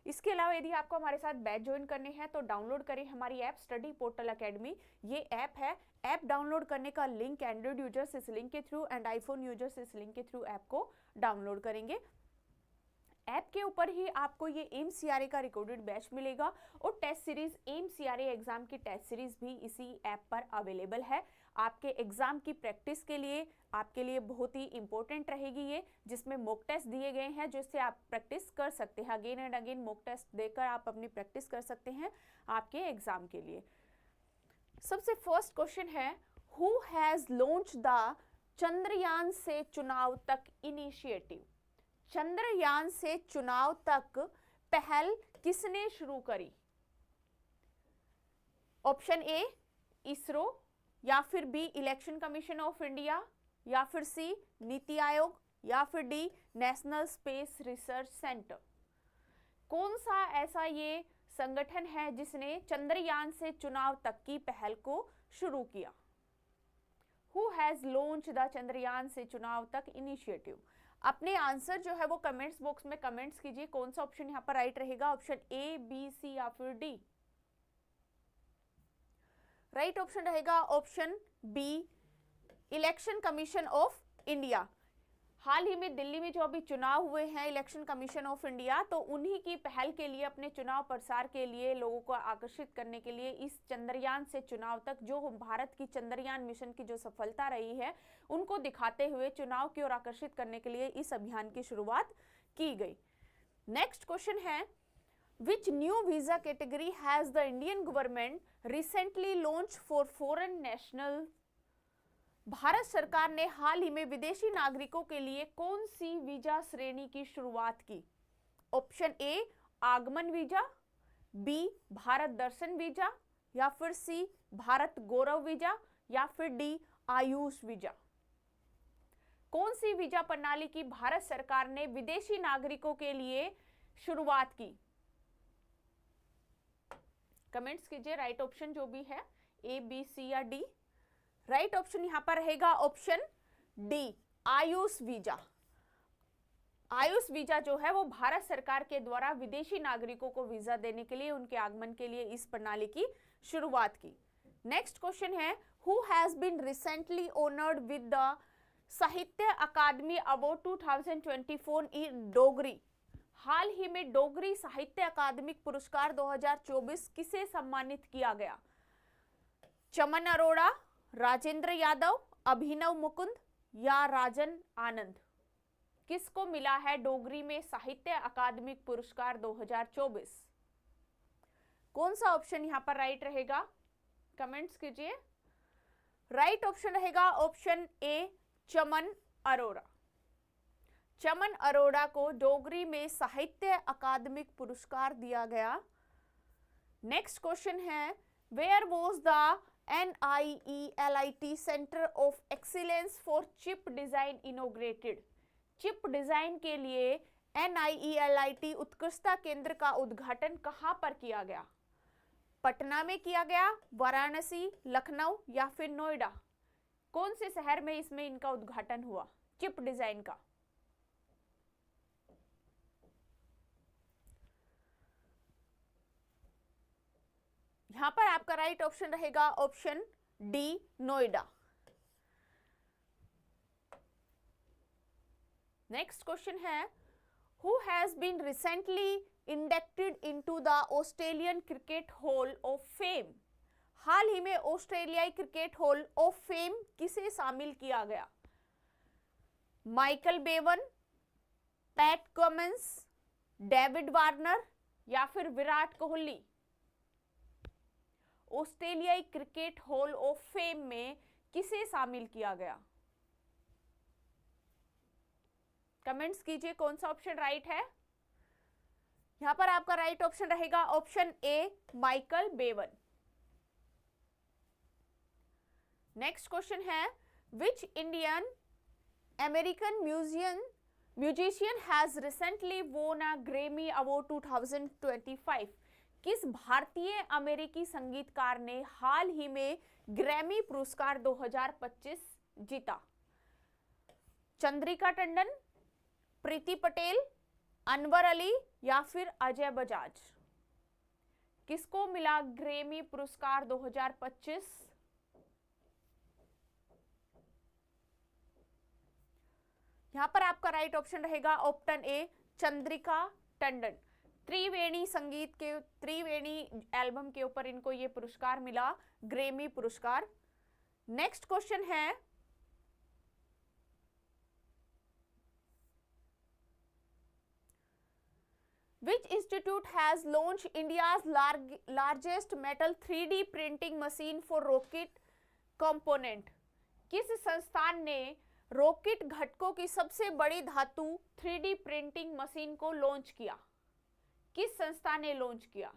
इसके अलावा यदि आपको हमारे साथ बैच ज्वाइन करने हैं तो डाउनलोड करें हमारी ऐप स्टडी पोर्टल एकेडमी। ये ऐप है, ऐप डाउनलोड करने का लिंक एंड्रॉइड यूजर्स इस लिंक के थ्रू एंड आईफोन यूजर्स इस लिंक के थ्रू ऐप को डाउनलोड करेंगे। ऐप के ऊपर ही आपको ये एमसीआरए का रिकॉर्डेड बैच मिलेगा और टेस्ट सीरीज एमसीआरए एग्जाम की टेस्ट सीरीज भी इसी ऐप पर अवेलेबल है। आपके एग्जाम की प्रैक्टिस के लिए आपके लिए बहुत ही इंपॉर्टेंट रहेगी ये, जिसमें मॉक टेस्ट दिए गए हैं जिससे आप प्रैक्टिस कर सकते हैं। Again and again mock test देकर आप अपनी प्रैक्टिस कर सकते हैं आपके एग्जाम के लिए। सबसे फर्स्ट क्वेश्चन है, who has launch the Chandrayaan से चुनाव तक इनिशिएटिव। चंद्रयान से चुनाव तक पहल किसने शुरू करी? ऑप्शन ए इसरो, या फिर B election commission of India, या फिर सी नीति आयोग, या फिर D national space research centre. कौन सा ऐसा ये संगठन है जिसने चंद्रयान से चुनाव तक की पहल को शुरू किया? Who has launch the Chandrayaan से चुनाव तक इनिशिएटिव। अपने आंसर जो है वो कमेंट्स बॉक्स में कमेंट्स कीजिए, कौन सा ऑप्शन यहाँ पर राइट रहेगा, ऑप्शन ए, बी, सी या फिर डी। राइट ऑप्शन रहेगा option B, election commission of India. हाल ही में दिल्ली में जो अभी चुनाव हुए हैं इलेक्शन कमीशन ऑफ इंडिया, तो उन्हीं की पहल के लिए अपने चुनाव प्रसार के लिए लोगों को आकर्षित करने के लिए इस चंद्रयान से चुनाव तक जो भारत की चंद्रयान मिशन की जो सफलता रही है उनको दिखाते हुए चुनाव की ओर आकर्षित करने के लिए इस अभियान की शुरुआत की गई। नेक्स्ट क्वेश्चन है, Which new visa category has the Indian government recently launched for foreign nationals? Bharat सरकार ने हाल ही में विदेशी नागरिकों के लिए कौन सी वीजा श्रेणी की शुरुआत की? ऑप्शन ए आगमन वीजा, बी भारत दर्शन वीजा, या फिर सी भारत गौरव वीजा, या फिर डी आयुष वीजा। कौन सी वीजा प्रणाली की भारत सरकार ने विदेशी नागरिकों के लिए शुरुआत की? कमेंट्स कीजिए राइट ऑप्शन जो भी है, ए, बी, सी या डी। राइट ऑप्शन यहां पर रहेगा option D, Ayush visa. Ayush visa जो है वो भारत सरकार के द्वारा विदेशी नागरिकों को वीजा देने के लिए, उनके आगमन के लिए इस प्रणाली की शुरुआत की। नेक्स्ट क्वेश्चन है, who has been recently honoured with the Sahitya Akademi award 2024 इन डोगरी। हाल ही में डोगरी साहित्य अकादमिक पुरस्कार 2024 किसे सम्मानित किया गया? चमन अरोड़ा, राजेंद्र यादव, अभिनव मुकुंद या राजन आनंद। किसको मिला है डोगरी में साहित्य अकादमिक पुरस्कार 2024? कौन सा ऑप्शन यहां पर राइट रहेगा? कमेंट्स कीजिए। राइट ऑप्शन रहेगा ऑप्शन ए, चमन अरोड़ा। चमन अरोड़ा को डोगरी में साहित्य अकादमिक पुरस्कार दिया गया। नेक्स्ट क्वेश्चन है, where was the NIELIT centre of excellence for chip design inaugurated. Chip design के लिए NIELIT उत्कृष्टता केंद्र का उद्घाटन कहां पर किया गया? पटना में किया गया, वाराणसी, लखनऊ या फिर नोएडा। कौन से शहर में इसमें इनका उद्घाटन हुआ चिप डिजाइन का? यहां पर आपका राइट ऑप्शन रहेगा option D, Noida. Next question है, who has been recently inducted into the Australian cricket hall of fame. हाल ही में ऑस्ट्रेलियाई क्रिकेट हॉल ऑफ फेम किसे शामिल किया गया? Michael Bevan, PAT Cummins, David Warner या फिर विराट कोहली। ऑस्ट्रेलियाई क्रिकेट हॉल ऑफ फेम में किसे शामिल किया गया? कमेंट्स कीजिए कौन सा ऑप्शन राइट है। यहां पर आपका राइट ऑप्शन रहेगा option A, Michael Bevan. Next question है, which Indian American musician has recently won a Grammy award 2025। किस भारतीय अमेरिकी संगीतकार ने हाल ही में ग्रैमी पुरस्कार 2025 जीता? चंद्रिका टंडन, प्रीति पटेल, अनवर अली या फिर अजय बजाज। किसको मिला ग्रैमी पुरस्कार 2025? यहां पर आपका राइट ऑप्शन रहेगा ऑप्शन ए, चंद्रिका टंडन। त्रिवेणी संगीत के त्रिवेणी एल्बम के ऊपर इनको ये पुरस्कार मिला, ग्रैमी पुरस्कार। नेक्स्ट क्वेश्चन है, Which institute has launched India's largest metal 3D printing machine for rocket component? किस संस्थान ने रॉकेट घटकों की सबसे बड़ी धातु 3D प्रिंटिंग मशीन को लॉन्च किया? किस संस्था ने लॉन्च किया?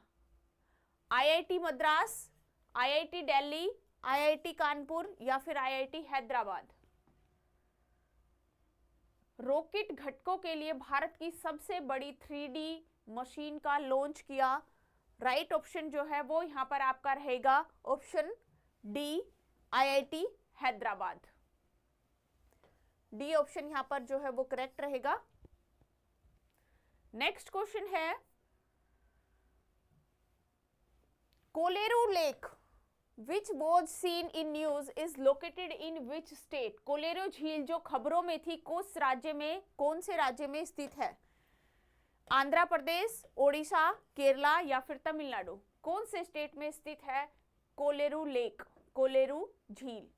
IIT Madras, IIT Delhi, IIT Kanpur या फिर आईआईटी हैदराबाद। रॉकेट घटकों के लिए भारत की सबसे बड़ी 3D मशीन का लॉन्च किया। राइट ऑप्शन जो है वो यहां पर आपका रहेगा option D, IIT Hyderabad. D option यहां पर जो है वो करेक्ट रहेगा। नेक्स्ट क्वेश्चन है, Kolleru lake which was seen in news is located in which state? Kolleru झील जो खबरों में थी कौन से राज्य में स्थित है? आंध्र प्रदेश, ओडिशा, केरला या फिर तमिलनाडु। कौन से स्टेट में स्थित है कोलेरू लेक, कोलेरू झील?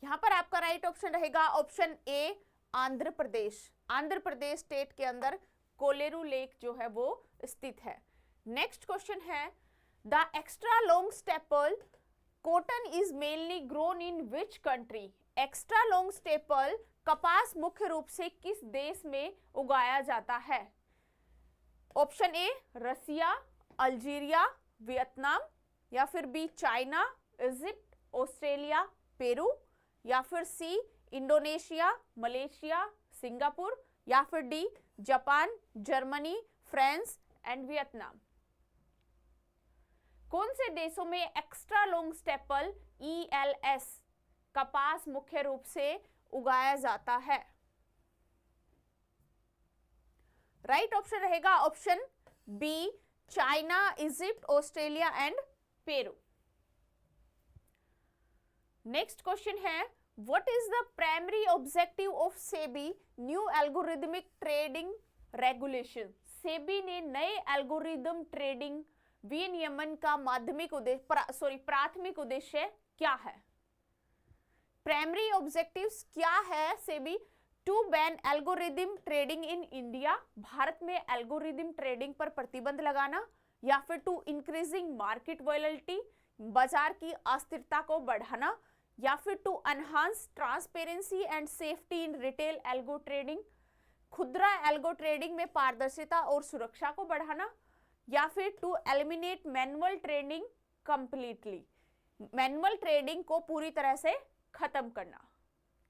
यहां पर आपका राइट ऑप्शन रहेगा option A, Andhra Pradesh. Andhra Pradesh state के अंदर कोलेरू लेक जो है वो स्थित है। नेक्स्ट क्वेश्चन है, the extra long staple cotton is mainly grown in which country? Extra long staple कपास मुख्य रूप से किस देश में उगाया जाता है? Option A, Russia, Algeria, Vietnam या फिर B, China, Egypt, Australia, Peru या फिर सी, इंडोनेशिया, मलेशिया, सिंगापुर या फिर D, Japan, Germany, France and Vietnam. कौन से देशों में एक्स्ट्रा लॉन्ग स्टेपल ELS कपास मुख्य रूप से उगाया जाता है? राइट ऑप्शन रहेगा option B, China, Egypt, Australia and Peru. Next question है, what is the primary objective of SEBI new algorithmic trading regulation? SEBI ने नए एल्गोरिदम ट्रेडिंग विनियमन का प्राथमिक उद्देश्य क्या है? प्राइमरी ऑब्जेक्टिव्स क्या है SEBI? To ban algorithm trading in India, Bharat में एल्गोरिदम ट्रेडिंग पर प्रतिबंध लगाना, या फिर टू इंक्रीजिंग मार्केट वॉलेटिलिटी, बाजार की अस्थिरता को बढ़ाना, या फिर to enhance transparency and safety in retail algo trading, खुदरा एल्गो ट्रेडिंग में पारदर्शिता और सुरक्षा को बढ़ाना, या फिर to eliminate manual trading completely, manual trading को पूरी तरह से खत्म करना।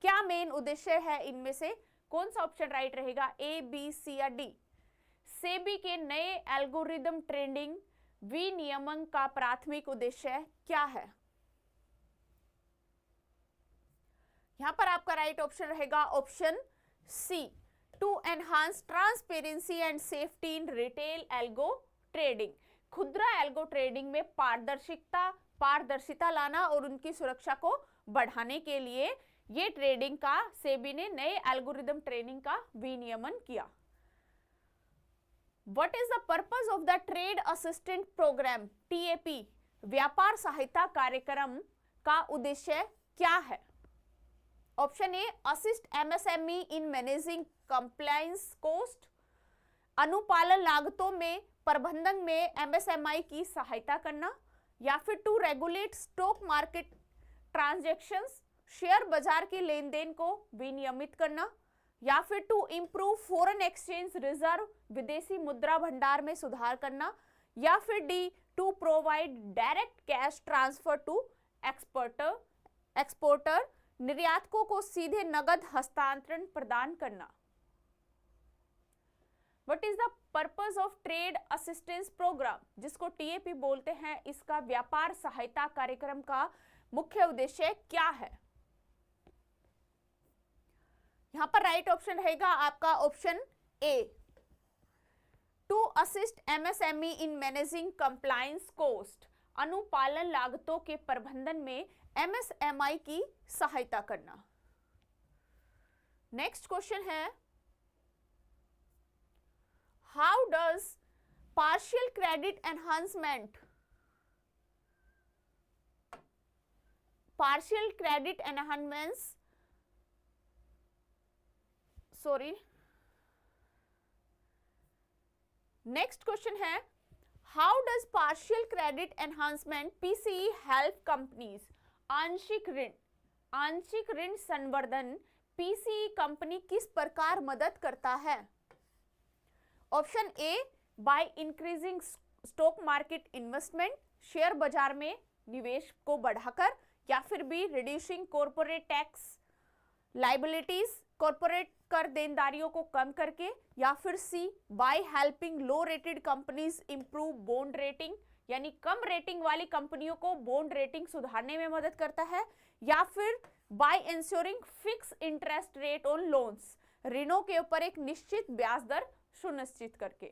क्या मेन उद्देश्य है इनमें से? कौन सा ऑप्शन राइट रहेगा, ए, बी, सी या डी? सेबी के नए एल्गोरिदम ट्रेडिंग विनियमन का प्राथमिक उद्देश्य क्या है? यहां पर आपका राइट ऑप्शन रहेगा option C, to enhance transparency and safety in retail algo trading, खुदरा एल्गो ट्रेडिंग में पारदर्शिता लाना और उनकी सुरक्षा को बढ़ाने के लिए ये ट्रेडिंग का सेबी ने नए एल्गोरिदम ट्रेनिंग का विनियमन किया। What is the purpose of the trade assistant program TAP, व्यापार सहायता कार्यक्रम का उद्देश्य क्या है? Option A, assist MSME in managing compliance cost, अनुपालन लागतों में प्रबंधन में MSMI की सहायता करना, या फिर to regulate stock market transactions, share बाजार के लेन देन को विनियमित करना, या फिर to improve foreign exchange reserve, विदेशी मुद्रा भंडार में सुधार करना, या फिर D, to provide direct cash transfer to exporter, निर्यातकों को सीधे नगद हस्तांतरण प्रदान करना। What is the purpose of trade assistance program, जिसको TAP बोलते हैं, इसका व्यापार सहायता कार्यक्रम का मुख्य उद्देश्य क्या है? यहां पर राइट ऑप्शन रहेगा आपका option A, to assist MSME in managing compliance cost, अनुपालन लागतों के प्रबंधन में MSMI की सहायता करना। नेक्स्ट क्वेश्चन है, how does partial credit enhancement next question है, how does partial credit enhancement PCE help companies, आंशिक ऋण संवर्धन PCE कंपनी किस प्रकार मदद करता है? Option A, by increasing stock market investment, share बाजार में निवेश को बढ़ाकर, या फिर B, reducing corporate tax liabilities, corporate कर देनदारियों को कम करके, या फिर C, by helping low rated companies improve bond rating, यानी कम रेटिंग वाली कंपनियों को बॉन्ड रेटिंग सुधारने में मदद करता है, या फिर by insuring fix interest rate on loans, ऋणों के ऊपर एक निश्चित ब्याज दर सुनिश्चित करके।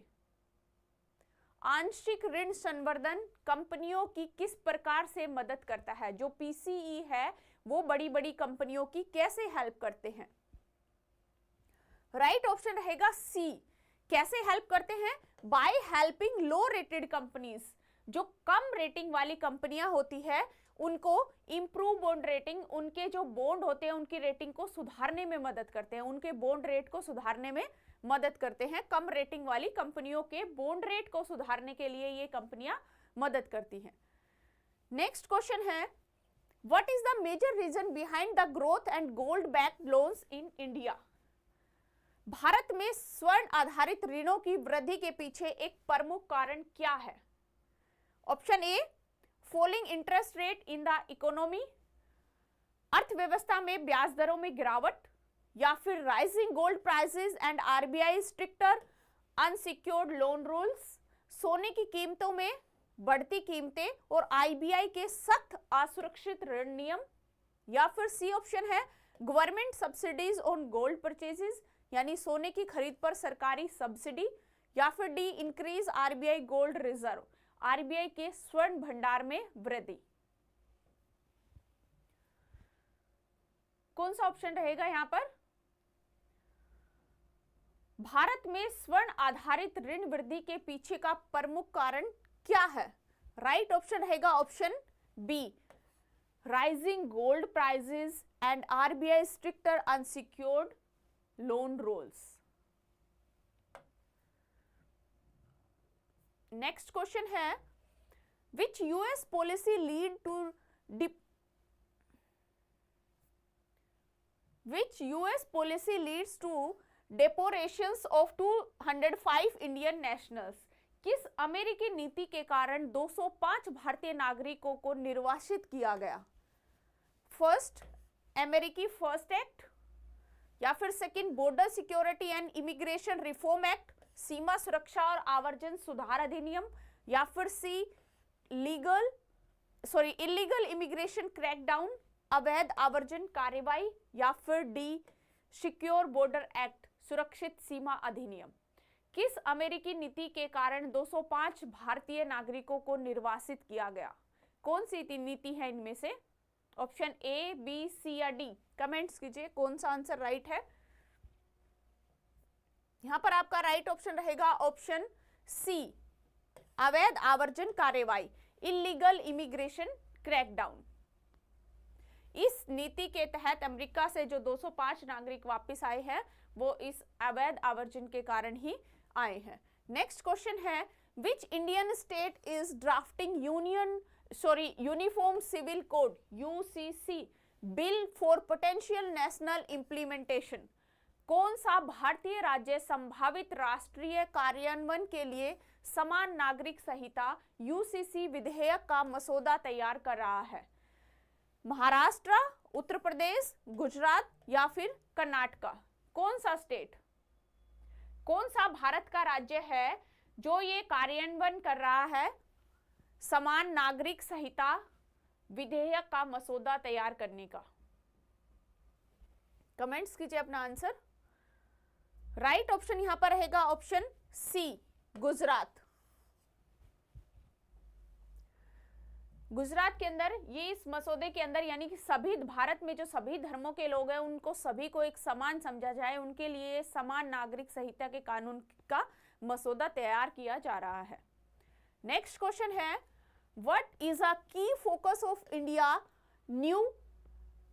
आंशिक ऋण संवर्धन कंपनियों की किस प्रकार से मदद करता है? जो PCE है वो बड़ी बड़ी कंपनियों की कैसे हेल्प करते हैं? राइट ऑप्शन रहेगा सी, कैसे हेल्प करते हैं? Bye helping low rated companies, जो कम रेटिंग वाली कंपनियां होती है उनको इंप्रूव बॉन्ड रेटिंग, उनके जो बॉन्ड होते हैं उनकी रेटिंग को सुधारने में मदद करते हैं, उनके बॉन्ड रेट को सुधारने में मदद करते हैं। कम रेटिंग वाली कंपनियों के बॉन्ड रेट को सुधारने के लिए ये कंपनियां मदद करती हैं। नेक्स्ट क्वेश्चन है, what is the major reason behind the growth and gold backed loans in India? Bharat में स्वर्ण आधारित ऋणों की वृद्धि के पीछे एक प्रमुख कारण क्या है? Option A, falling interest rate in the economy, अर्थव्यवस्था में ब्याज दरों में गिरावट, या फिर rising gold prices and RBI stricter unsecured loan rules, सोने की कीमतों में बढ़ती कीमतें और IBI के सख्त असुरक्षित ऋण नियम, या फिर सी ऑप्शन है, government subsidies on gold purchases, यानी सोने की खरीद पर सरकारी सब्सिडी, या फिर D, increase RBI gold reserve, RBI के स्वर्ण भंडार में वृद्धि। कौन सा ऑप्शन रहेगा यहां पर? भारत में स्वर्ण आधारित ऋण वृद्धि के पीछे का प्रमुख कारण क्या है? राइट ऑप्शन रहेगा option B, rising gold prices and RBI stricter unsecured loan rules. Next question है, which US policy lead to which US policy leads to deportations of 205 Indian nationals? किस अमेरिकी नीति के कारण 205 भारतीय नागरिकों को निर्वासित किया गया? फर्स्ट, अमेरिकी फर्स्ट एक्ट, या फिर second, border security and immigration reform act, सीमा सुरक्षा और आवर्जन सुधार अधिनियम, या फिर सी, इलीगल इमिग्रेशन क्रैकडाउन, अवैध आवर्जन कार्रवाई, या फिर डी, सिक्योर बॉर्डर एक्ट, सुरक्षित सीमा अधिनियम। किस अमेरिकी नीति के कारण 205 भारतीय नागरिकों को निर्वासित किया गया? कौन सी नीति है इनमें से? ऑप्शन ए, बी, सी या डी, कमेंट्स कीजिए कौन सा आंसर राइट है। यहां पर आपका राइट ऑप्शन रहेगा ऑप्शन सी, अवैध आवर्जन कार्यवाही, इलीगल इमिग्रेशन क्रैकडाउन। इस नीति के तहत अमेरिका से जो 205 नागरिक वापस आए हैं वो इस अवैध आवर्जन के कारण ही आए हैं। नेक्स्ट क्वेश्चन है, which Indian state is drafting uniform civil code UCC bill for potential national implementation? कौन सा भारतीय राज्य संभावित राष्ट्रीय कार्यान्वयन के लिए समान नागरिक संहिता यूसीसी विधेयक का मसौदा तैयार कर रहा है? महाराष्ट्र, उत्तर प्रदेश, गुजरात या फिर कर्नाटका? कौन सा स्टेट, कौन सा भारत का राज्य है जो ये कार्यान्वयन कर रहा है समान नागरिक संहिता विधेयक का मसौदा तैयार करने का? कमेंट्स कीजिए अपना आंसर। राइट ऑप्शन यहां पर रहेगा ऑप्शन सी, गुजरात। गुजरात के अंदर ये इस मसौदे के अंदर यानी कि सभी भारत में जो सभी धर्मों के लोग हैं उनको सभी को एक समान समझा जाए, उनके लिए समान नागरिक संहिता के कानून का मसौदा तैयार किया जा रहा है। नेक्स्ट क्वेश्चन है, व्हाट इज अ की focus of India new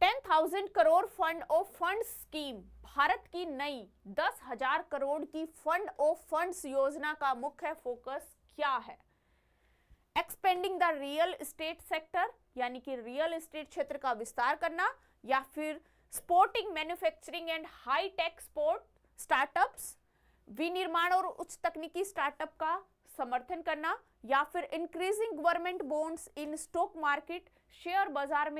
10,000 crore fund of fund scheme? Bharat की नई 10,000 करोड़ की फंड ऑफ फंड्स योजना का मुख्य फोकस क्या है? Expanding the real estate sector यानी कि रियल एस्टेट क्षेत्र का विस्तार करना, या फिर sporting manufacturing and high take sport startups, विनिर्माण और उच्च तकनीकी स्टार्टअप का समर्थन करना, या फिर increasing government bonds in stock market, share बाजार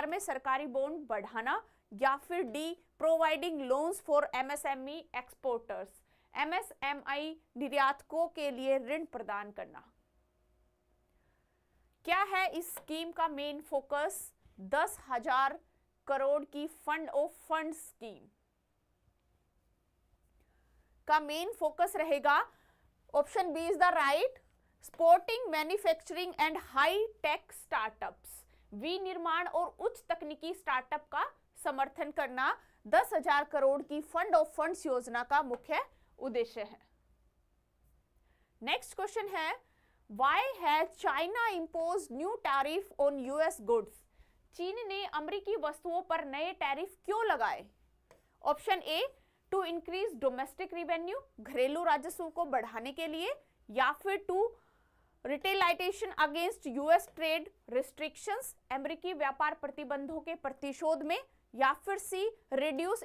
में सरकारी बॉन्ड बढ़ाना, या फिर D, providing loans for MSME exporters, MSME निर्यातकों के लिए ऋण प्रदान करना। क्या है इस स्कीम का मेन फोकस? 10,000 करोड़ की फंड ऑफ फंड स्कीम का मेन फोकस रहेगा option B is the right, supporting manufacturing and high tech startups, विनिर्माण और उच्च तकनीकी स्टार्टअप का समर्थन करना 10,000 करोड़ की फंड ऑफ फंड्स योजना का मुख्य उद्देश्य है। नेक्स्ट क्वेश्चन है, why has China imposed new tariff on US goods? चीन ने अमेरिकी वस्तुओं पर नए टैरिफ क्यों लगाए? Option A, to increase domestic revenue, घरेलू राजस्व को बढ़ाने के लिए, या फिर to retaliation against US trade restrictions, अमेरिकी व्यापार प्रतिबंधों के प्रतिशोध में, या फिर C, reduce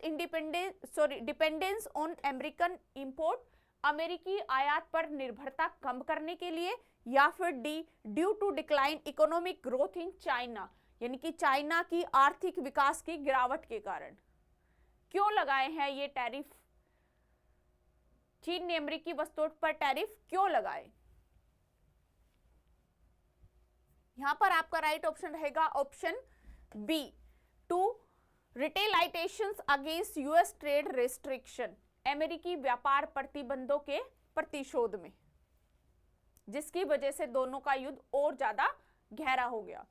dependence on American import, अमेरिकी आयात पर निर्भरता कम करने के लिए, या फिर D, due to decline economic growth in China, यानी कि चाइना की आर्थिक विकास की गिरावट के कारण। क्यों लगाए हैं ये टैरिफ? चीन ने अमेरिकी वस्तुओं पर टैरिफ क्यों लगाए? यहां पर आपका राइट ऑप्शन रहेगा option B, to retaliations against US trade restriction, अमेरिकी व्यापार प्रतिबंधों के प्रतिशोध में, जिसकी वजह से दोनों का युद्ध और ज्यादा गहरा हो गया।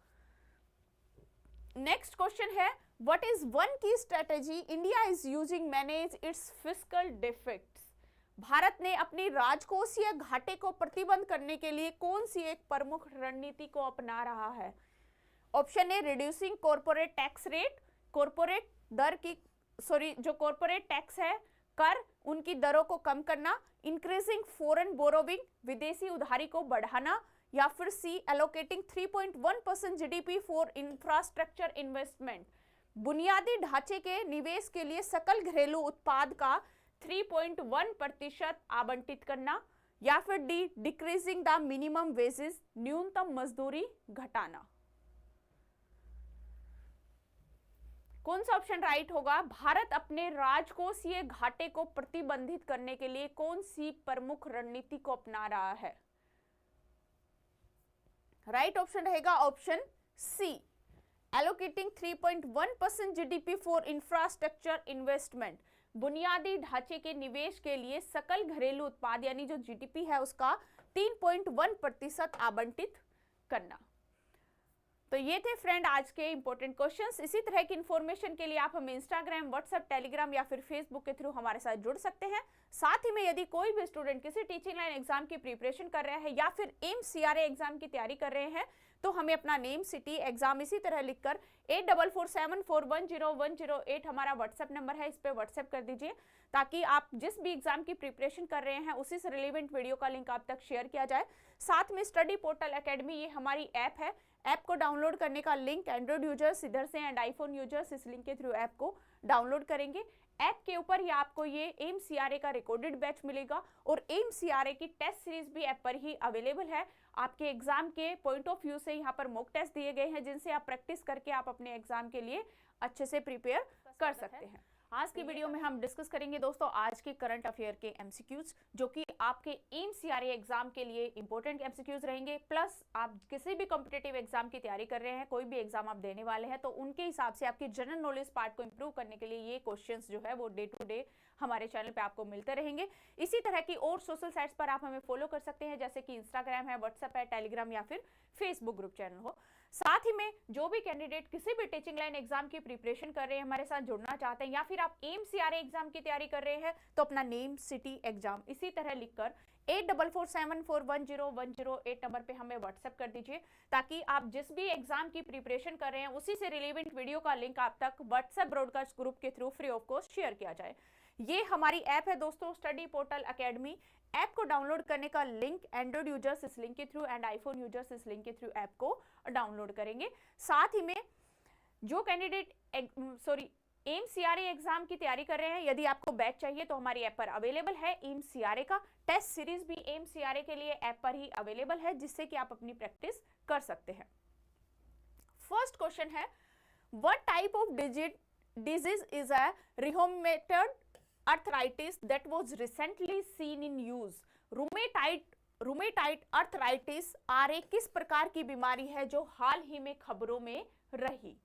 नेक्स्ट क्वेश्चन है, what is one key strategy India is using manage its fiscal deficits? भारत ने अपनी राजकोषीय घाटे को प्रतिबंध करने के लिए कौन सी एक प्रमुख रणनीति को अपना रहा है? ऑप्शन ए, reducing corporate tax rate, corporate tax है कर, उनकी दरों को कम करना, इंक्रीजिंग फॉरेन बोरोविंग, विदेशी उधारी को बढ़ाना, या फिर C, allocating 3.1% GDP for infrastructure investment, बुनियादी ढांचे के निवेश के लिए सकल घरेलू उत्पाद का 3.1% आवंटित करना, या फिर D, decreasing the minimum wages, न्यूनतम मजदूरी घटाना। कौन सा ऑप्शन राइट होगा? भारत अपने राजकोषीय घाटे को प्रतिबंधित करने के लिए कौन सी प्रमुख रणनीति को अपना रहा है? राइट ऑप्शन रहेगा option C, allocating 3.1% GDP for infrastructure investment, बुनियादी ढांचे के निवेश के लिए सकल घरेलू उत्पाद यानी जो जीडीपी है उसका 3.1% आवंटित करना। तो ये थे फ्रेंड आज के इंपॉर्टेंट क्वेश्चंस। इसी तरह की इंफॉर्मेशन के लिए आप हमें इंस्टाग्राम, व्हाट्सएप, टेलीग्राम या फिर फेसबुक के थ्रू हमारे साथ जुड़ सकते हैं। साथ ही में यदि कोई भी स्टूडेंट किसी टीचिंग लाइन एग्जाम की प्रिपरेशन कर रहे हैं या फिर एम्स सीआरए एग्जाम की तैयारी कर रहे हैं तो हमें अपना नेम, सिटी, एग्जाम इसी तरह लिखकर 8447410108 हमारा व्हाट्सएप नंबर है, इस पे व्हाट्सएप कर दीजिए ताकि आप जिस भी एग्जाम की प्रिपरेशन कर रहे हैं उसी से रिलेवेंट वीडियो का लिंक आप तक शेयर किया जाए। साथ में स्टडी पोर्टल एकेडमी ये हमारी ऐप है, ऐप को डाउनलोड करने का लिंक एंड्रॉइड यूजर्स इधर से एंड आईफोन यूजर्स इस लिंक के थ्रू ऐप को डाउनलोड करेंगे। ऐप के ऊपर ही आपको ये एम्स सीआरए का रिकॉर्डेड बैच मिलेगा और एम्स सीआरए की टेस्ट सीरीज भी ऐप पर ही अवेलेबल है। आपके एग्जाम के पॉइंट ऑफ व्यू से यहाँ पर मॉक टेस्ट दिए गए हैं जिनसे आप प्रैक्टिस करके आप अपने एग्जाम के लिए अच्छे से प्रिपेयर कर सकते हैं। आज की वीडियो में हम डिस्कस करेंगे दोस्तों आज के करंट अफेयर के एमसीक्यूज जो कि आपके एम्स सीआरए एग्जाम के लिए इंपॉर्टेंट एमसीक्यूज रहेंगे। प्लस आप किसी भी कॉम्पिटिटिव एग्जाम की तैयारी कर रहे हैं, कोई भी एग्जाम आप देने वाले हैं तो उनके हिसाब से आपकी जनरल नॉलेज पार्ट को इंप्रूव करने के लिए ये क्वेश्चंस जो है वो डे टू डे हमारे चैनल पे आपको मिलते रहेंगे। इसी तरह की और सोशल साइट्स पर आप हमें फॉलो कर सकते हैं जैसे कि इंस्टाग्राम है, व्हाट्सएप है, टेलीग्राम या फिर फेसबुक ग्रुप चैनल हो। साथ ही में जो भी कैंडिडेट किसी भी टीचिंग लाइन एग्जाम की प्रिपरेशन कर रहे हैं, हमारे साथ जुड़ना चाहते हैं या फिर आप एम्स सीआरए एग्जाम की तैयारी कर रहे हैं तो अपना नेम, सिटी, एग्जाम इसी तरह लिखकर 8447410108 नंबर पे हमें व्हाट्सएप कर दीजिए ताकि आप जिस भी एग्जाम की प्रिपरेशन कर रहे हैं उसी से रिलेवेंट वीडियो का लिंक आप तक व्हाट्सएप ब्रॉडकास्ट ग्रुप के through free of cost share किया जाए। ये हमारी ऐप है दोस्तों स्टडी पोर्टल एकेडमी। ऐप को डाउनलोड करने का लिंक एंड्रॉइड यूजर्स इस लिंक के थ्रू एंड आईफोन यूजर्स इस लिंक के थ्रू ऐप को डाउनलोड करेंगे। साथ ही में जो कैंडिडेट एम्स सीआरए एग्जाम की तैयारी कर रहे हैं, यदि आपको बैच चाहिए तो हमारी ऐप पर अवेलेबल है। एम्स सीआरए का टेस्ट सीरीज भी एम्स सीआरए के लिए ऐप पर ही अवेलेबल है जिससे कि आप अपनी प्रैक्टिस कर सकते हैं। फर्स्ट क्वेश्चन है what type of disease is a rheumatoid arthritis that was recently seen in use? Rheumatoid arthritis RA किस प्रकार की बीमारी है जो हाल ही में खबरों में रही?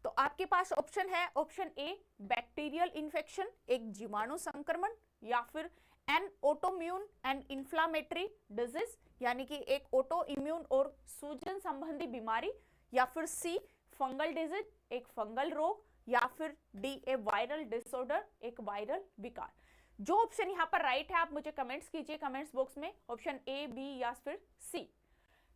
तो आपके पास ऑप्शन है, ऑप्शन ए बैक्टीरियल इन्फेक्शन एक जीवाणु संक्रमण, या फिर an autoimmune and inflammatory disease यानी कि एक ऑटो इम्यून और सूजन संबंधी बीमारी, या फिर सी फंगल डिजीज एक फंगल रोग, या फिर डी ए वायरल डिसऑर्डर एक वायरल विकार। जो ऑप्शन यहाँ पर राइट है आप मुझे कमेंट्स कीजिए कमेंट्स बॉक्स में, ऑप्शन ए, बी या फिर सी।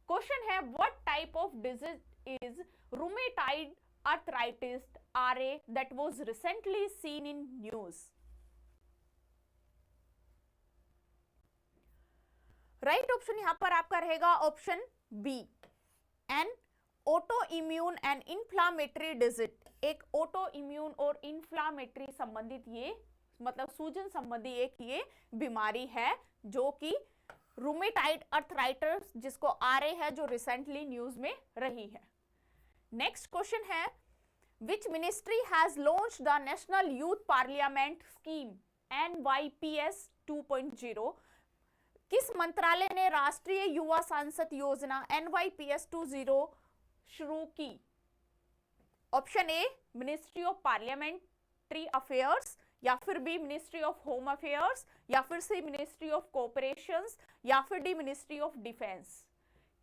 क्वेश्चन है what type of disease is rheumatoid arthritis RA that was recently seen in news? Right option यहां पर आपका रहेगा option B an autoimmune and inflammatory disease एक autoimmune और इन्फ्लामेटरी संबंधित ये मतलब सूजन संबंधी एक ये बीमारी है जो कि रूमेटाइड अर्थराइटिस जिसको RA है जो रिसेंटली न्यूज में रही है। नेक्स्ट क्वेश्चन है which ministry has launched the national youth parliament scheme NYPS 2.0? किस मंत्रालय ने राष्ट्रीय युवा संसद योजना NYPS 2.0 शुरू की? Option A ministry of parliamentary affairs, या फिर B ministry of home affairs, या फिर सी मिनिस्ट्री ऑफ कोऑपरेशंस, या फिर डी मिनिस्ट्री ऑफ डिफेंस।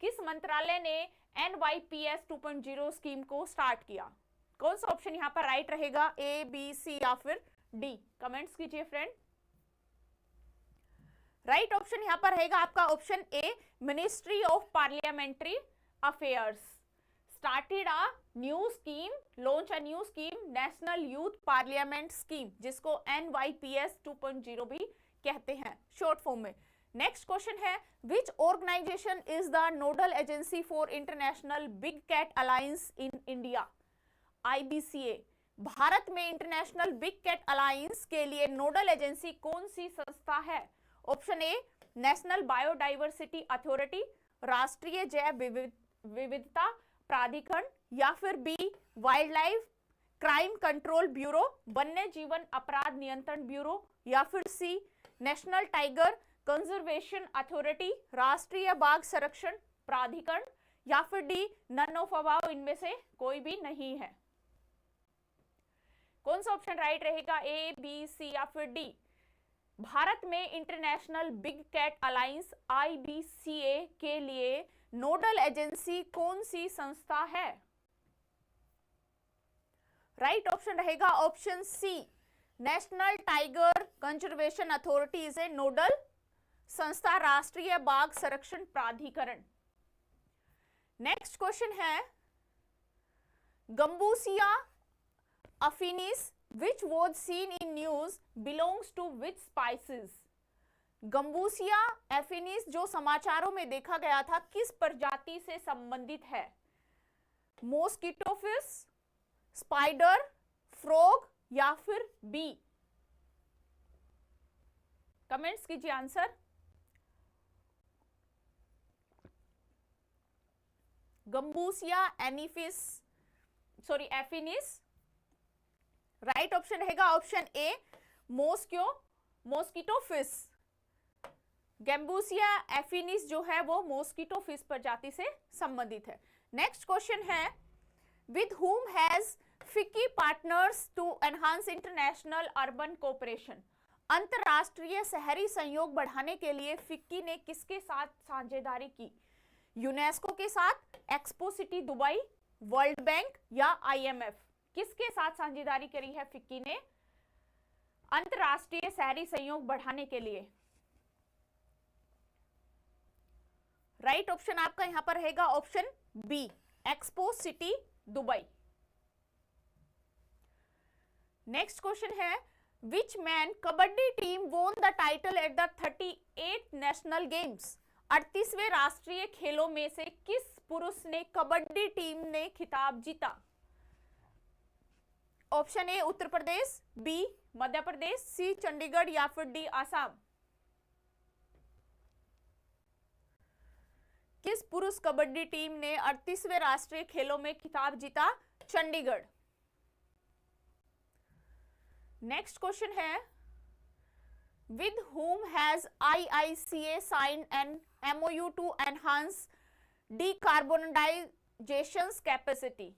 किस मंत्रालय ने NYPS 2.0 स्कीम को स्टार्ट किया? कौन सा ऑप्शन यहाँ पर राइट रहेगा, ए, बी, सी या फिर डी? कमेंट्स कीजिए फ्रेंड। राइट ऑप्शन यहाँ पर रहेगा आपका option A ministry of parliamentary affairs started a new scheme, launch a new scheme national youth parliament scheme जिसको NYPS 2.0 भी कहते हैं शॉर्ट फॉर्म में। नेक्स्ट क्वेश्चन है which organization is the nodal agency for international big cat alliance in India? IBCA Bharat में international big cat alliance के लिए nodal agency कौन सी संस्था है? Option A national biodiversity authority, राष्ट्रीय जैव विविधता प्राधिकरण, या फिर B wildlife crime control bureau वन्य जीवन अपराध नियंत्रण ब्यूरो, या फिर C national tiger conservation authority राष्ट्रीय बाघ संरक्षण प्राधिकरण, या फिर डी नन ऑफ अबाव इनमें से कोई भी नहीं है। कौन सा ऑप्शन राइट रहेगा, ए, बी, सी या फिर डी? भारत में international big cat alliance IBCA के लिए नोडल एजेंसी कौन सी संस्था है? राइट ऑप्शन रहेगा option C, national tiger conservation authority is a nodal संस्था, राष्ट्रीय बाघ संरक्षण प्राधिकरण। नेक्स्ट क्वेश्चन है, Gambusia affinis which was seen in news belongs to which species? Gambusia affinis जो समाचारों में देखा गया था किस प्रजाति से संबंधित है? मॉस्किटोफिस, स्पाइडर, फ्रॉग या फिर बी? कमेंट्स कीजिए answer. Gambusia affinis. Right option रहेगा option A, mosquitofish. Gambusia affinis जो है वो मॉस्किटोफिस प्रजाति से संबंधित है। नेक्स्ट क्वेश्चन है, with whom has FICCI partners to enhance international urban cooperation? अंतरराष्ट्रीय शहरी सहयोग बढ़ाने के लिए फिक्की ने किसके साथ साझेदारी की? यूनेस्को के साथ, expo city Dubai, world bank या IMF? किसके साथ साझेदारी करी है फिक्की ने अंतरराष्ट्रीय शहरी सहयोग बढ़ाने के लिए? राइट ऑप्शन आपका यहां पर रहेगा option B, expo city Dubai. Next question है, which man kabaddi team won the title at the 38th national games? 38वें राष्ट्रीय खेलों में से किस पुरुष ने कबड्डी टीम ने खिताब जीता? Option A Uttar Pradesh, B Madhya Pradesh, C Chandigarh या फिर डी आसाम? किस पुरुष कबड्डी टीम ने 38वें राष्ट्रीय खेलों में खिताब जीता? चंडीगढ़। नेक्स्ट क्वेश्चन है, with whom has IICA sign an MOU to enhance decarbonization capacity?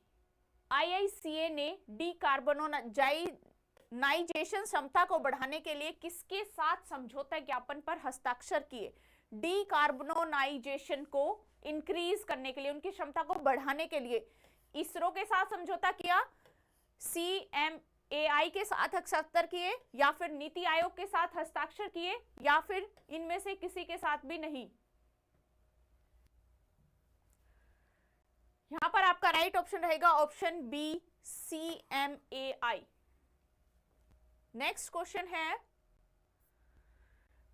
IICA ने डीकार्बोनाइजेशन क्षमता को बढ़ाने के लिए किसके साथ समझौता ज्ञापन पर हस्ताक्षर किए? डीकार्बोनाइजेशन को इंक्रीज करने के लिए, उनकी क्षमता को बढ़ाने के लिए इसरो के साथ समझौता किया, CMAI के साथ हस्ताक्षर किए या फिर नीति आयोग के साथ हस्ताक्षर किए या फिर इनमें से किसी के साथ भी नहीं? यहां पर आपका राइट ऑप्शन रहेगा option B, CMAI। Next question है,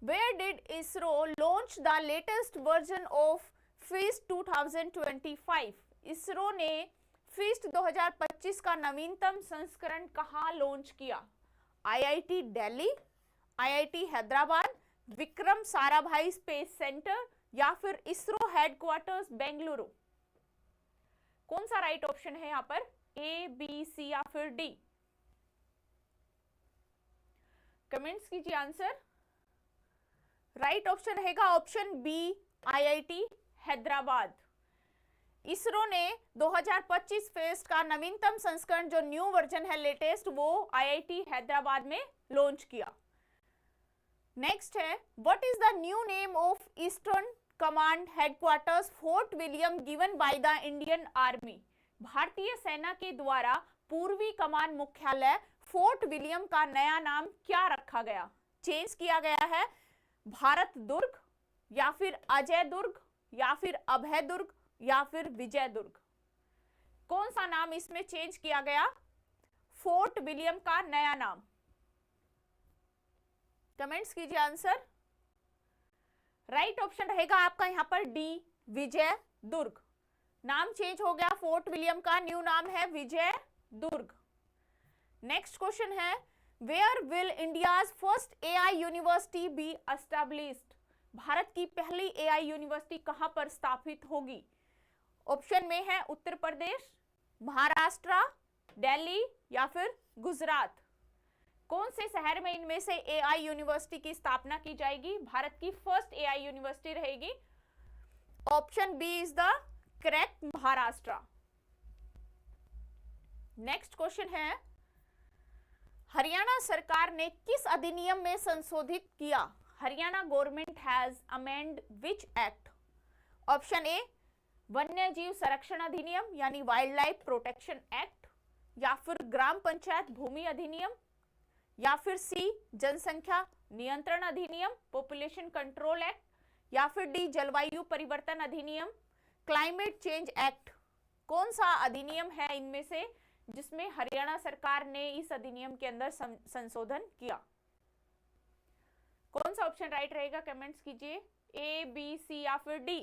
where did ISRO launch the latest version of feast 2025? ISRO ने फीस्ट 2025 का नवीनतम संस्करण कहां लॉन्च किया? IIT Delhi, IIT Hyderabad, Vikram Sarabhai space centre या फिर इसरो हेडक्वार्टर्स बेंगलुरु? कौन सा राइट ऑप्शन है यहां पर, ए, बी, सी या फिर डी? कमेंट्स कीजिए आंसर। राइट ऑप्शन रहेगा option B, IIT Hyderabad. ISRO ने 2025 फेस्ट का नवीनतम संस्करण जो न्यू वर्जन है, लेटेस्ट, वो IIT हैदराबाद में लॉन्च किया। नेक्स्ट है, what is the new name of Eastern Command headquarters Fort William given by the Indian army? भारतीय सेना के द्वारा पूर्वी कमान मुख्यालय फोर्ट विलियम का नया नाम क्या रखा गया? चेंज किया गया है, भारत दुर्ग या फिर अजय दुर्ग या फिर अभय दुर्ग या फिर विजय दुर्ग? कौन सा नाम इसमें चेंज किया गया? फोर्ट विलियम का नया नाम। कमेंट्स कीजिए आंसर। राइट ऑप्शन रहेगा आपका यहां पर डी, विजय दुर्ग। नाम चेंज हो गया, फोर्ट विलियम का न्यू नाम है विजय दुर्ग। नेक्स्ट क्वेश्चन है, where will India's first AI university be established? Bharat की पहली AI यूनिवर्सिटी कहां पर स्थापित होगी? ऑप्शन में है उत्तर प्रदेश, महाराष्ट्र, दिल्ली या फिर गुजरात? कौन से शहर में इनमें से AI यूनिवर्सिटी की स्थापना की जाएगी? भारत की फर्स्ट AI यूनिवर्सिटी रहेगी। Option B is the correct, Maharashtra. Next question है, हरियाणा सरकार ने किस अधिनियम में संशोधित किया? Haryana government has amend which act? Option A वन्य जीव संरक्षण अधिनियम यानी वाइल्ड लाइफ प्रोटेक्शन एक्ट, या फिर ग्राम पंचायत भूमि अधिनियम, या फिर सी जनसंख्या नियंत्रण अधिनियम पॉपुलेशन कंट्रोल एक्ट, या फिर डी जलवायु परिवर्तन अधिनियम क्लाइमेट चेंज एक्ट। कौन सा अधिनियम है इनमें से जिसमें हरियाणा सरकार ने इस अधिनियम के अंदर संशोधन किया? कौन सा ऑप्शन राइट रहेगा? कमेंट्स कीजिए, ए बी सी या फिर डी।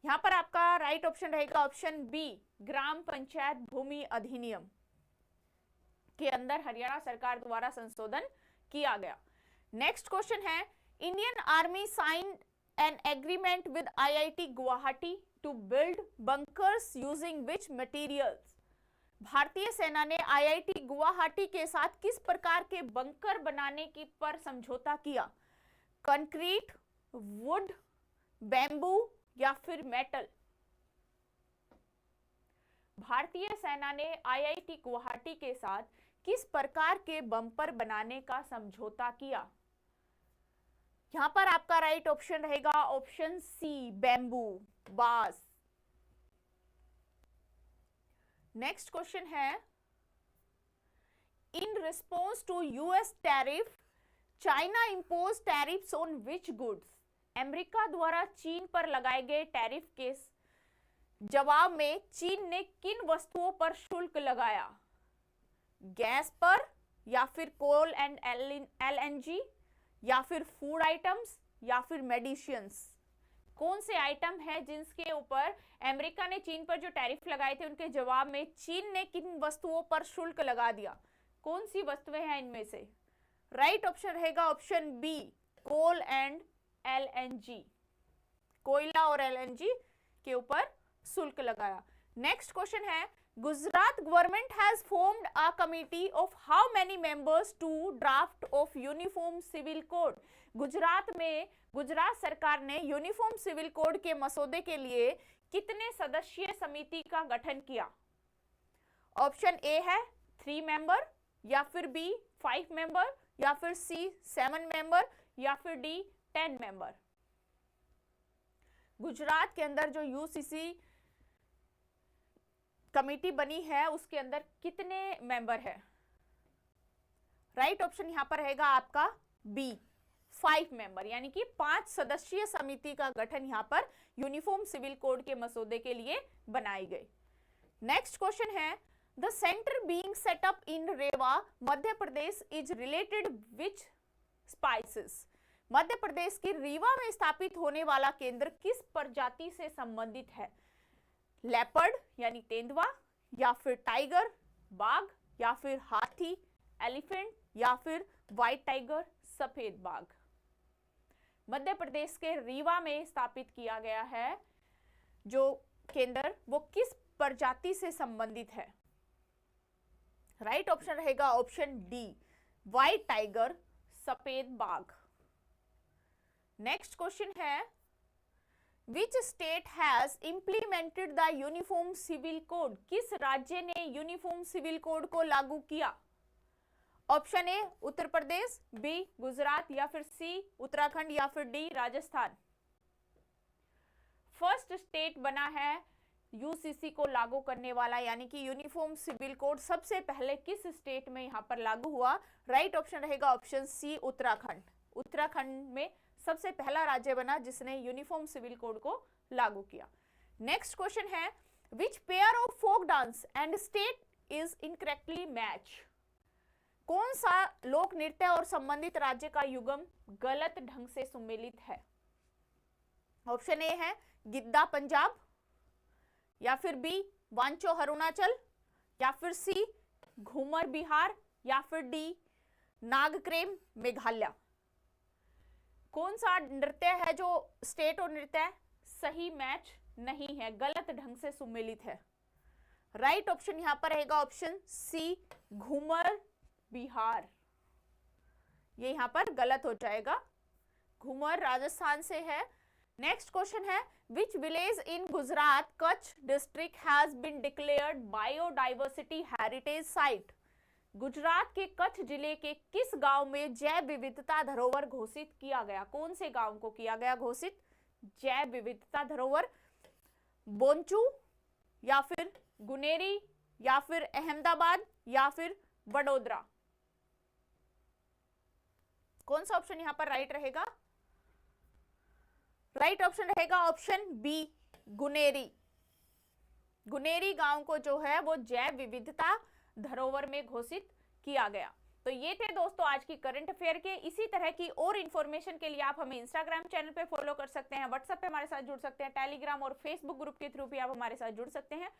यहां पर आपका राइट ऑप्शन रहेगा ऑप्शन बी, ग्राम पंचायत भूमि अधिनियम के अंदर हरियाणा सरकार द्वारा संशोधन किया गया। नेक्स्ट क्वेश्चन है, Indian army sign an agreement with IIT Guwahati to build bunkers using which materials? भारतीय सेना ने आईआईटी गुवाहाटी के साथ किस प्रकार के बंकर बनाने की पर समझौता किया? कंक्रीट, वुड, बैम्बू या फिर मेटल? भारतीय सेना ने आईआईटी गुवाहाटी के साथ किस प्रकार के बम्पर बनाने का समझौता किया? यहां पर आपका राइट ऑप्शन रहेगा ऑप्शन सी, बैम्बू, बांस। नेक्स्ट क्वेश्चन है, in response to US tariff China impose tariffs on which goods? America द्वारा चीन पर लगाए गए टैरिफ के जवाब में चीन ने किन वस्तुओं पर शुल्क लगाया? गैस पर, या फिर कोल एंड एलएनजी, या फिर फूड आइटम्स, या फिर मेडिसिन्स? कौन से आइटम है जिनके ऊपर अमेरिका ने चीन पर जो टैरिफ लगाए थे उनके जवाब में चीन ने किन वस्तुओं पर शुल्क लगा दिया? कौन सी वस्तुएं हैं इनमें से? राइट ऑप्शन रहेगा option B, coal and LNG. कोयला और एलएनजी के ऊपर शुल्क लगाया। नेक्स्ट क्वेश्चन है, Gujarat government has formed a committee of how many members to draft of uniform civil code? Gujarat सरकार ने यूनिफॉर्म सिविल कोड के मसौदे के लिए कितने सदस्यीय समिति का गठन किया? ऑप्शन ए है 3 मेंबर, या फिर बी 5 मेंबर, या फिर सी 7 मेंबर, या फिर डी 10 मेंबर? गुजरात के अंदर जो यूसीसी कमेटी बनी है उसके अंदर कितने मेंबर है? राइट ऑप्शन यहां पर रहेगा आपका बी, 5 मेंबर, यानी कि 5 सदस्यीय समिति का गठन यहां पर यूनिफॉर्म सिविल कोड के मसौदे के लिए बनाई गई। नेक्स्ट क्वेश्चन है, the centre being set up in Rewa Madhya Pradesh is related which spices? Madhya Pradesh की रीवा में स्थापित होने वाला केंद्र किस प्रजाति से संबंधित है? लेपर्ड यानी तेंदुआ, या फिर टाइगर बाघ, या फिर हाथी एलिफेंट, या फिर व्हाइट टाइगर सफेद बाघ? मध्य प्रदेश के रीवा में स्थापित किया गया है जो केंद्र, वो किस प्रजाति से संबंधित है? राइट ऑप्शन रहेगा ऑप्शन डी, व्हाइट टाइगर सफेद बाघ। नेक्स्ट क्वेश्चन है, Which state has implemented the Uniform Civil Code? किस राज्य ने यूनिफॉर्म सिविल कोड को लागू किया? Option A Uttar Pradesh, B Gujarat, या फिर सी उत्तराखंड, या फिर डी राजस्थान? फर्स्ट स्टेट बना है यूसीसी को लागू करने वाला, यानी कि यूनिफॉर्म सिविल कोड सबसे पहले किस स्टेट में यहां पर लागू हुआ? राइट ऑप्शन रहेगा ऑप्शन सी, उत्तराखंड। उत्तराखंड में सबसे पहला राज्य बना जिसने यूनिफॉर्म सिविल कोड को लागू किया। नेक्स्ट क्वेश्चन है, which pair of folk dance and state is incorrectly match? कौन सा लोक नृत्य और संबंधित राज्य का युगम गलत ढंग से सुमेलित है? ऑप्शन ए है गिद्दा पंजाब, या फिर बी वांचो अरुणाचल, या फिर सी घूमर बिहार, या फिर डी नागक्रेम मेघालय? कौन सा नृत्य है जो स्टेट और नृत्य सही मैच नहीं है, गलत ढंग से सुमेलित है? राइट ऑप्शन यहां पर रहेगा ऑप्शन सी, घूमर बिहार। ये यहां पर गलत हो जाएगा, घूमर राजस्थान से है। नेक्स्ट क्वेश्चन है, which village in Gujarat Kutch district has been declared biodiversity heritage site? Gujarat के कच्छ जिले के किस गांव में जैव विविधता धरोहर घोषित किया गया? कौन से गांव को किया गया घोषित जैव विविधता धरोहर? बोंचू या फिर गुनेरी या फिर अहमदाबाद या फिर वडोदरा? कौन सा ऑप्शन यहां पर राइट रहेगा? राइट ऑप्शन रहेगा ऑप्शन बी, गुनेरी। गुनेरी गांव को जो है वो जैव विविधता धरोहर में घोषित किया गया। तो ये थे दोस्तों आज की करंट अफेयर के। इसी तरह की और इंफॉर्मेशन के लिए आप हमें इंस्टाग्राम चैनल पे फॉलो कर सकते हैं, व्हाट्सएप पे हमारे साथ जुड़ सकते हैं, टेलीग्राम और फेसबुक ग्रुप के थ्रू भी आप हमारे साथ जुड़ सकते हैं।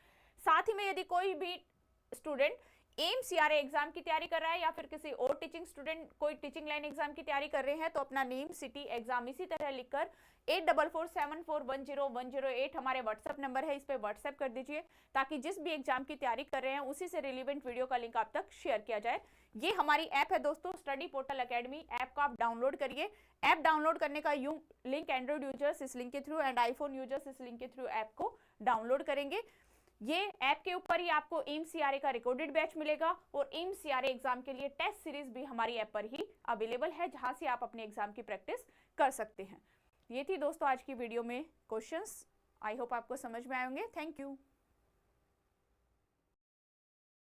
साथ ही में यदि कोई भी स्टूडेंट एम्स सीआरए एग्जाम की तैयारी कर रहा है या फिर किसी और टीचिंग स्टूडेंट कोई टीचिंग लाइन एग्जाम की तैयारी कर रहे हैं तो अपना नेम, सिटी, एग्जाम इसी तरह लिखकर 8447410108 हमारे व्हाट्सएप नंबर है, इस पे व्हाट्सएप कर दीजिए ताकि जिस भी एग्जाम की तैयारी कर रहे हैं उसी से रिलेवेंट वीडियो का लिंक आप तक शेयर किया जाए। ये हमारी ऐप है दोस्तों, स्टडी पोर्टल एकेडमी। ऐप को आप डाउनलोड करिए। ऐप डाउनलोड करने का लिंक एंड्रॉइड यूजर्स इस लिंक के थ्रू एंड आईफोन यूजर्स इस लिंक के थ्रू ऐप को डाउनलोड करेंगे। ये ऐप के ऊपर ही आपको एम्स सीआरए का रिकॉर्डेड बैच मिलेगा और एम्स सीआरए एग्जाम के लिए टेस्ट सीरीज भी हमारी ऐप पर ही अवेलेबल है, जहां से आप अपने एग्जाम की प्रैक्टिस कर सकते हैं। ये थी दोस्तों आज की वीडियो में क्वेश्चंस। आई होप आपको समझ में आए होंगे। Thank you.